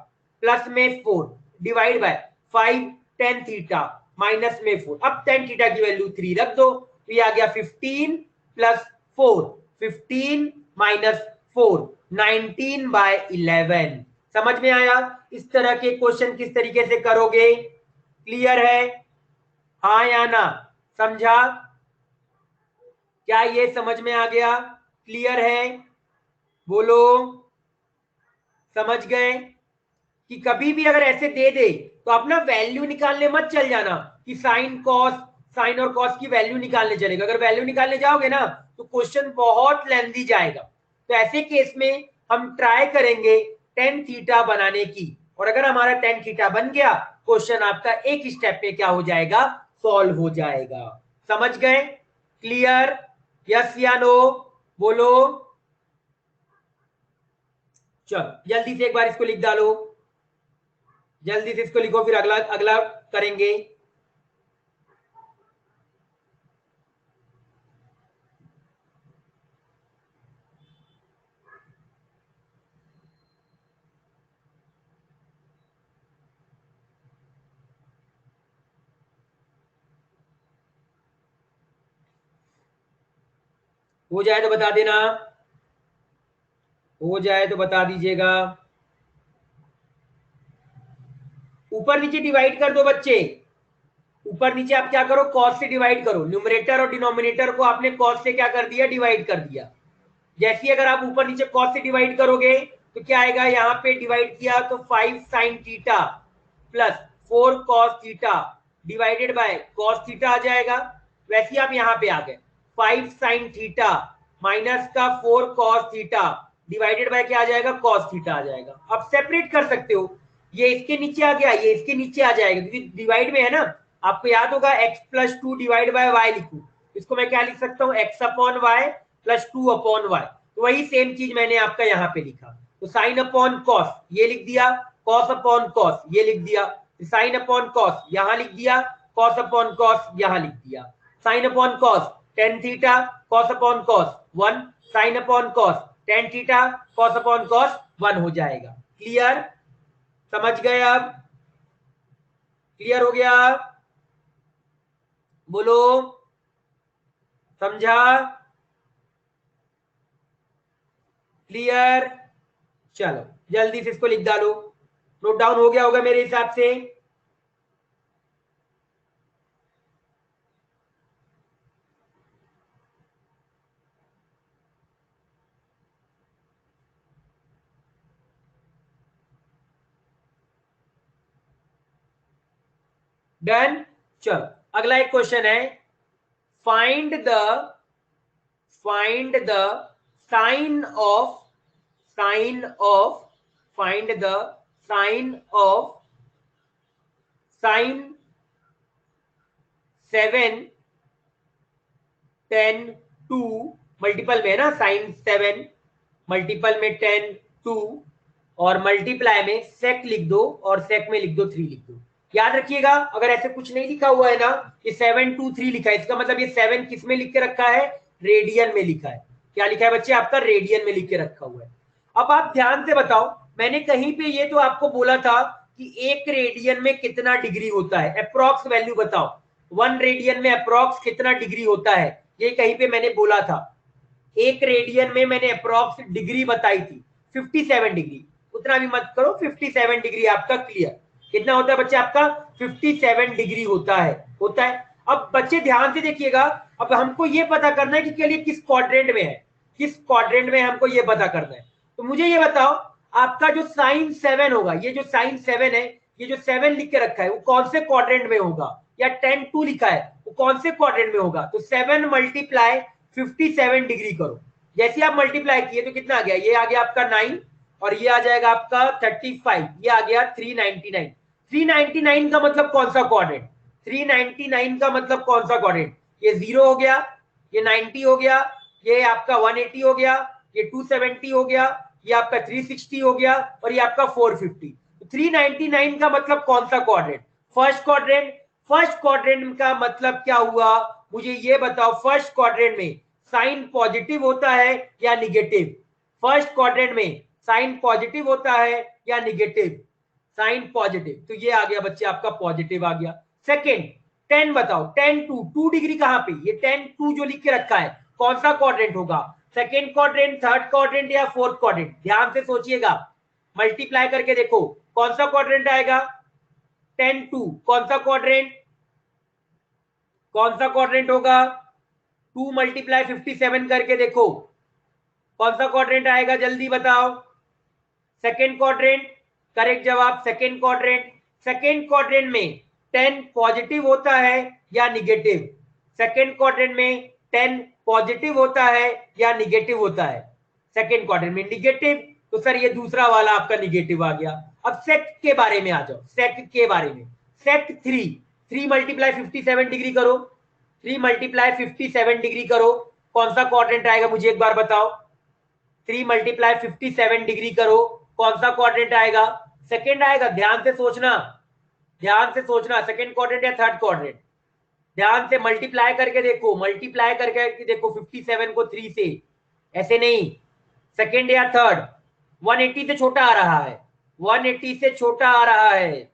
प्लस में 4 divide by 5 tan theta minus में 4। अब टेन थीटा की वैल्यू 3 रख दो, तो ये आ गया 15 प्लस 4, 15 माइनस 4, 19/11। समझ में आया? इस तरह के क्वेश्चन किस तरीके से करोगे, क्लियर है? हाँ या ना, समझा? क्या ये समझ में आ गया, क्लियर है? बोलो, समझ गए? कि कभी भी अगर ऐसे दे दे तो अपना वैल्यू निकालने मत चल जाना कि साइन कॉस, साइन और कॉस की वैल्यू निकालने चलेगा। अगर वैल्यू निकालने जाओगे ना तो क्वेश्चन बहुत लेंथी जाएगा। तो ऐसे केस में हम ट्राई करेंगे टेन थीटा बनाने की, और अगर हमारा टेन थीटा बन गया, क्वेश्चन आपका एक स्टेप पे क्या हो जाएगा, सॉल्व हो जाएगा। समझ गए? क्लियर? यस या नो, बोलो। चलो जल्दी से एक बार इसको लिख डालो, जल्दी से इसको लिखो, फिर अगला अगला करेंगे। हो जाए तो बता देना, हो जाए तो बता दीजिएगा। ऊपर नीचे डिवाइड कर दो बच्चे, ऊपर नीचे आप क्या करो, कॉस से डिवाइड करो। न्यूमरेटर और डिनोमिनेटर को आपने कॉस से क्या कर दिया, डिवाइड कर दिया। जैसे अगर आप ऊपर नीचे कॉस से डिवाइड करोगे तो क्या आएगा, यहाँ पे डिवाइड किया तो 5 sine theta plus 4 cos theta divided by cos theta आ जाएगा। वैसे ही आप यहाँ पे आ गए, 5 साइन थीटा माइनस का 4 कॉस थीटा डिवाइडेड बाय क्या आ जाएगा, कॉस थीटा आ जाएगा। आप सेपरेट कर सकते हो, ये इसके नीचे आ गया, ये इसके नीचे आ जाएगा, क्योंकि डिवाइड में है ना। आपको याद होगा x+2 डिवाइड बाय वाई लिखू, इसको मैं क्या लिख सकता हूँ, x upon y plus 2 upon y. तो वही सेम चीज मैंने आपका यहाँ पे लिखा, तो साइन अपॉन कॉस ये लिख दिया, कॉस अपॉन कॉस ये लिख दिया, साइन अपॉन कॉस यहाँ लिख दिया, कॉस अपॉन कॉस यहाँ लिख दिया। Sine upon cos tan theta cos upon cos 1, sine upon cos tan theta cos upon cos 1 हो जाएगा। क्लियर? समझ गए? अब क्लियर हो गया, बोलो, समझा? क्लियर? चलो जल्दी से इसको लिख डालो, नोट डाउन हो गया होगा मेरे हिसाब से। डन। चलो अगला एक क्वेश्चन है, find the find the sign of sign of find the sign of sin 7 10 2, multiple में है ना, साइन 7 मल्टीपल में 10 2, और मल्टीप्लाई में सेक लिख दो और सेक में लिख दो 3 लिख दो। याद रखिएगा अगर ऐसे कुछ नहीं लिखा हुआ है ना, ये 7 2 3 लिखा है, इसका मतलब ये 7 किस में लिख के रखा है, रेडियन में लिखा है। क्या लिखा है बच्चे, आपका रेडियन में लिख के रखा हुआ है। अब आप ध्यान से बताओ, मैंने कहीं पे ये तो आपको बोला था कि एक रेडियन में कितना डिग्री होता है, अप्रॉक्स वैल्यू बताओ, 1 रेडियन में अप्रॉक्स कितना डिग्री होता है, ये कहीं पे मैंने बोला था। एक रेडियन में मैंने अप्रॉक्स डिग्री बताई थी 57 डिग्री, उतना भी मत करो, 57 डिग्री आपका क्लियर। कितना होता है बच्चे आपका, 57 डिग्री होता है। अब बच्चे ध्यान से देखिएगा, अब हमको ये पता करना है कि के लिए किस क्वाड्रेंट में है, किस क्वाड्रेंट में हमको ये पता करना है। तो मुझे ये बताओ, आपका जो साइन 7 होगा, ये जो साइन 7 है, ये जो 7 लिख के रखा है वो कौन से क्वाड्रेंट में होगा, या 10 2 लिखा है वो कौन से क्वाड्रेंट में होगा। तो 7 मल्टीप्लाई 57 डिग्री करो, जैसे आप मल्टीप्लाई किए तो कितना आ गया, ये आ गया आपका 9, और ये आ जाएगा आपका 35, ये आ गया 399। 399 का मतलब कौन सा क्वाड्रेंट, 399 का मतलब कौन सा क्वाड्रेंट, ये 0 हो गया, ये 90 हो गया, ये आपका 180 हो गया, ये 270 हो गया, ये आपका 360 हो गया, और ये आपका 450। 399 का मतलब कौन सा quadrant, first quadrant. First quadrant का मतलब क्या हुआ, मुझे ये बताओ, फर्स्ट क्वाड्रेंट में साइन पॉजिटिव होता है या निगेटिव, फर्स्ट क्वाड्रेंट में साइन पॉजिटिव होता है या निगेटिव, साइन पॉजिटिव, तो ये आ गया बच्चे आपका पॉजिटिव आ गया। सेकेंड 10 बताओ, 10 2 2 डिग्री कहां पे, ये 10 2 जो लिख के रखा है कौन सा क्वाड्रेंट होगा, सेकेंड क्वाड्रेंट, थर्ड क्वाड्रेंट या फोर्थ क्वाड्रेंट, ध्यान से सोचिएगा, मल्टीप्लाई करके देखो कौन सा क्वाड्रेंट आएगा, 10 2 कौन सा क्वाड्रेंट, कौन सा क्वाड्रेंट होगा, 2 मल्टीप्लाई 57 करके देखो कौन सा क्वाड्रेंट आएगा, जल्दी बताओ। सेकेंड क्वाड्रेंट, करेक्ट जवाब सेकेंड क्वाड्रेंट। सेकेंड क्वाड्रेंट में 10 पॉजिटिव होता है या निगेटिव, सेकेंड क्वाड्रेंट में 10 पॉजिटिव होता है या निगेटिव होता है, सेकेंड क्वाड्रेंट में निगेटिव, तो सर ये दूसरा वाला आपका निगेटिव आ गया। अब सेक के बारे में आ जाओ, सेक के बारे में, सेक 3, 3 मल्टीप्लाई 57 डिग्री करो, 3 मल्टीप्लाई 57 डिग्री करो, कौन सा क्वाड्रेंट आएगा मुझे एक बार बताओ, 3 मल्टीप्लाई 57 डिग्री करो, कौन सा क्वाड्रेंट आएगा, सेकेंड आएगा, ध्यान से सोचना, ध्यान से सोचना, सेकेंड क्वाड्रेंट या थर्ड क्वाड्रेंट, ध्यान से मल्टीप्लाई करके देखो, मल्टीप्लाई करके देखो 57 को 3 से, ऐसे नहीं, सेकेंड या थर्ड, 180 से छोटा आ रहा है, 180 से छोटा आ रहा है,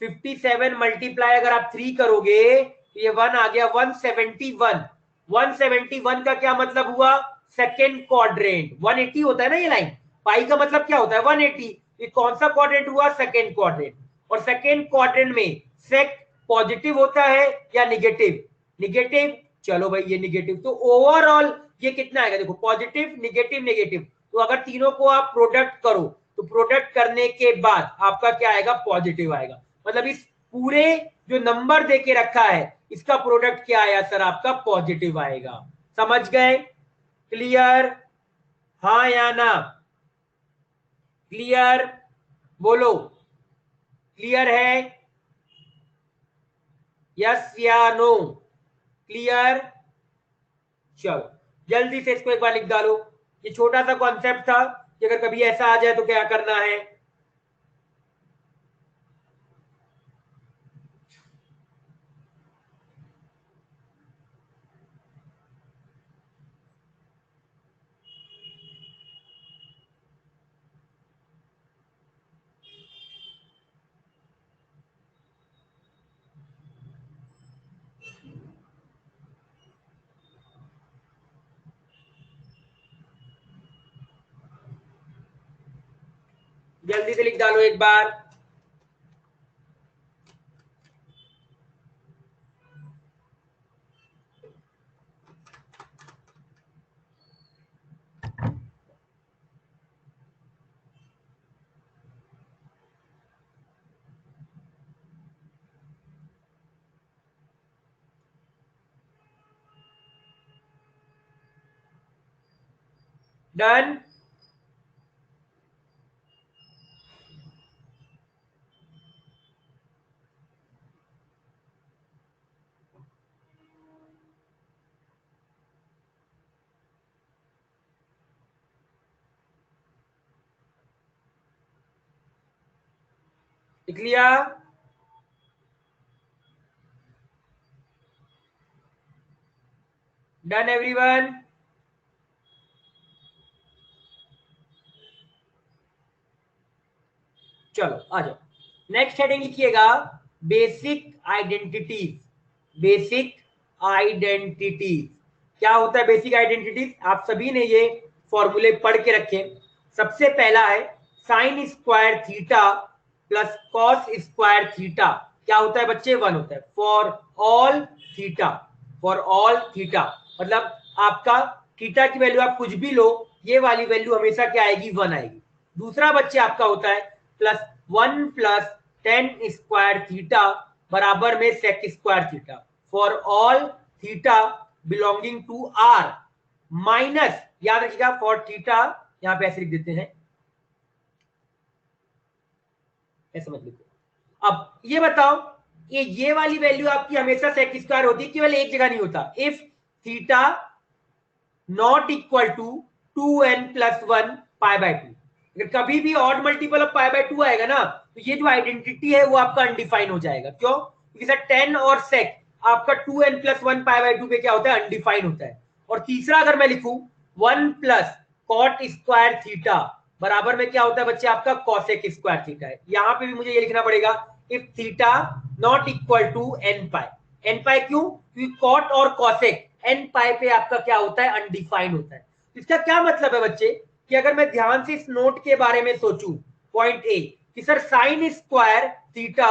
57 मल्टीप्लाई अगर आप 3 करोगे तो ये 1 आ गया 171। 171 का क्या मतलब हुआ, सेकेंड क्वाड्रेंट, 180 होता है ना ये लाइन, पाई का मतलब क्या होता है 180, ये कौन सा क्वाड्रेंट हुआ, सेकेंड क्वाड्रेंट। और सेकेंड क्वाड्रेंट में सेक पॉजिटिव होता है या निगेटिव, निगेटिव, चलो भाई ये निगेटिव, तो ओवरऑल ये कितना आएगा, देखो पॉजिटिव निगेटिव निगेटिव, तो अगर तीनों को आप प्रोडक्ट करो तो प्रोडक्ट करने के बाद आपका क्या आएगा, पॉजिटिव आएगा। मतलब इस पूरे जो नंबर देके रखा है इसका प्रोडक्ट क्या आया सर, आपका पॉजिटिव आएगा। समझ गए, क्लियर, हाँ या ना, क्लियर, बोलो क्लियर है, यस या नो, क्लियर। चलो जल्दी से इसको एक बार लिख डालो, ये छोटा सा कॉन्सेप्ट था कि अगर कभी ऐसा आ जाए तो क्या करना है। जल्दी से लिख डालो एक बार। डन। लिख लिया? Done everyone? चलो आ जाओ, नेक्स्ट हेडिंग लिखिएगा बेसिक आइडेंटिटीज। बेसिक आइडेंटिटीज क्या होता है? बेसिक आइडेंटिटीज आप सभी ने ये फॉर्मूले पढ़ के रखे। सबसे पहला है sign square theta plus cos square theta क्या होता है बच्चे? 1 होता है for all theta. For all theta मतलब आपका थीटा की वैल्यू आप कुछ भी लो, ये वाली वैल्यू हमेशा क्या आएगी? 1 आएगी। दूसरा बच्चे आपका होता है plus 1 plus tan square theta बराबर में sec square theta for all theta belonging to R minus, याद रखिएगा फॉर थीटा, यहां पे ऐसे लिख देते हैं, ऐसे मत लिखो। अब ये बताओ, ये वाली वैल्यू आपकी हमेशा सेक स्क्वायर होती है, केवल एक जगह नहीं होता। If theta not equal to 2n+1 pi by 2, अगर कभी भी odd multiple of pi by 2 आएगा ना, तो ये जो आइडेंटिटी है वो आपका अनडिफाइन हो जाएगा। क्यों? क्योंकि सर टेन और सेक आपका 2n+1 पाई बाय 2 पे क्या होता है? अनडिफाइन होता है। और तीसरा अगर मैं लिखूं 1 प्लस कॉट स्क्वायर थीटा बराबर में क्या होता है बच्चे? आपका कॉसेक स्क्वायर थीटा है। यहां पे भी मुझे ये लिखना पड़ेगा if theta not equal to n pi. N pi क्यों? क्योंकि कॉट और कॉसेक एन पाई पे आपका क्या होता है? अनडिफाइंड होता है। इसका क्या मतलब है बच्चे कि अगर मैं ध्यान से इस नोट के बारे में सोचूं, पॉइंट ए कि सर साइन स्क्वायर थीटा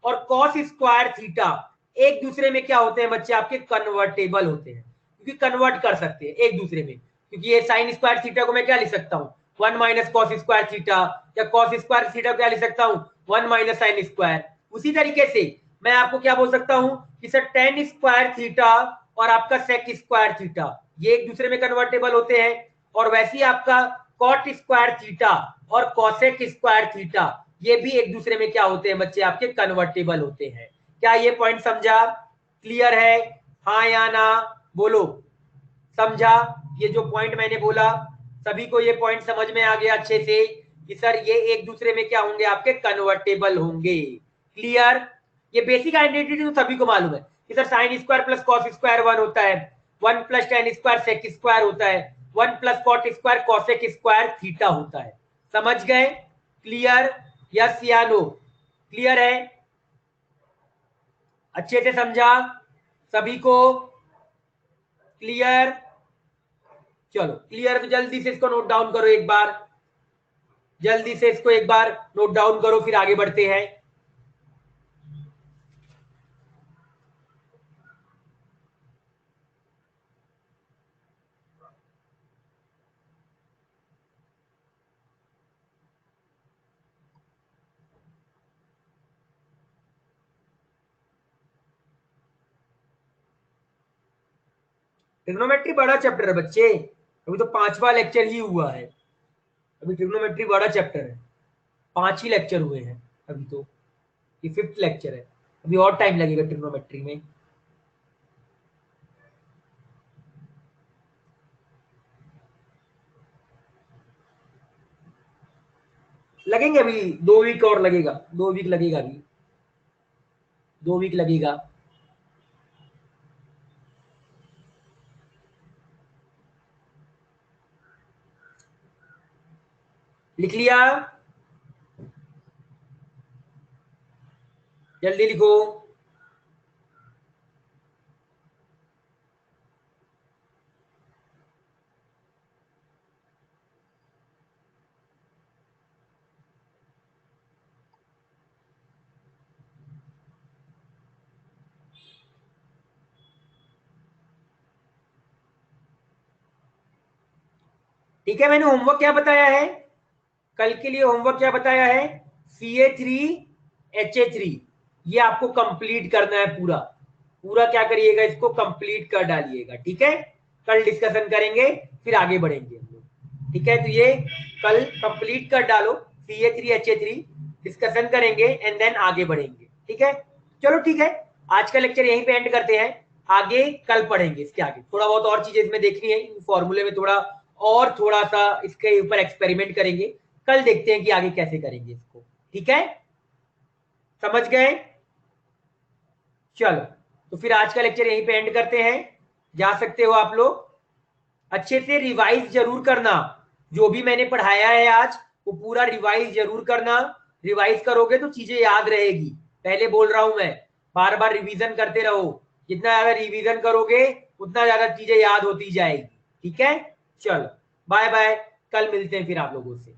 और कॉस स्क्वायर थीटा एक दूसरे में क्या होते हैं बच्चे? आपके कन्वर्टेबल होते हैं, क्योंकि कन्वर्ट कर सकते हैं एक दूसरे में। क्योंकि ये साइन स्क्वायर थीटा को मैं क्या लिख सकता हूं? 1 माइनस कॉस स्क्वायर थीटा, या कॉस स्क्वायर थीटा क्या लिख सकता हूं? 1 माइनस साइन स्क्वायर। उसी तरीके से मैं आपको क्या बोल सकता हूं कि सर टेन स्क्वायर थीटा और आपका सेक स्क्वायर थीटा ये एक दूसरे में कन्वर्टेबल होते हैं। और वैसे ही आपका कॉट स्क्वायर थीटा और कॉसेक स्क्वायर थीटा ये भी एक दूसरे में क्या होते हैं बच्चे? आपके कन्वर्टेबल होते हैं। क्या ये पॉइंट समझा? क्लियर है? हाँ या ना बोलो। समझा? ये जो पॉइंट मैंने बोला सभी को ये पॉइंट समझ में आ गया अच्छे से कि सर ये एक दूसरे में क्या होंगे? आपके कन्वर्टेबल होंगे। क्लियर? ये बेसिक आइडेंटिटी तो सभी को मालूम है कि sir sine square plus cos square 1 होता है, 1 plus tan square sec square होता है, 1 plus cot square cosec square theta होता है। समझ गए? क्लियर? यस या नो? क्लियर है? अच्छे से समझा सभी को? क्लियर? चलो क्लियर, तो जल्दी से इसको नोट डाउन करो एक बार। जल्दी से इसको एक बार नोट डाउन करो, फिर आगे बढ़ते हैं। ट्रिग्नोमेट्री बड़ा चैप्टर है बच्चे, अभी तो 5वां लेक्चर ही हुआ है। अभी ट्रिग्नोमेट्री बड़ा चैप्टर है, 5 ही लेक्चर हुए हैं अभी तो, ये 5th लेक्चर है। अभी और टाइम लगेगा ट्रिग्नोमेट्री में। लगेंगे अभी 2 वीक और लगेगा, 2 वीक लगेगा अभी, 2 वीक लगेगा। लिख लिया? जल्दी लिखो। ठीक है, मैंने होमवर्क क्या बताया है कल के लिए, होमवर्क क्या बताया है, CA3HA3, ये आपको कंप्लीट करना है पूरा पूरा, क्या करिएगा इसको कंप्लीट कर डालिएगा। ठीक है, कल डिस्कशन करेंगे, फिर आगे बढ़ेंगे हम लोग। ठीक है, तो ये कल कंप्लीट कर डालो, CA3HA3 डिस्कशन करेंगे एंड देन आगे बढ़ेंगे। ठीक है, चलो ठीक है, आज का लेक्चर यहीं पे एंड करते हैं, आगे कल पढ़ेंगे इसके आगे, थोड़ा बहुत और चीजें इसमें देखनी है, फॉर्मूले में थोड़ा सा इसके ऊपर एक्सपेरिमेंट करेंगे, कल देखते हैं कि आगे कैसे करेंगे इसको। ठीक है, समझ गए, चलो तो फिर आज का लेक्चर यहीं पे एंड करते हैं, जा सकते हो आप लोग। अच्छे से रिवाइज जरूर करना, जो भी मैंने पढ़ाया है आज वो पूरा रिवाइज जरूर करना, रिवाइज करोगे तो चीजें याद रहेगी, पहले बोल रहा हूं मैं, बार बार रिवीजन करते रहो, जितना ज्यादा रिवीजन करोगे उतना ज्यादा चीजें याद होती जाएगी। ठीक है, चलो बाय बाय, कल मिलते हैं फिर आप लोगों से।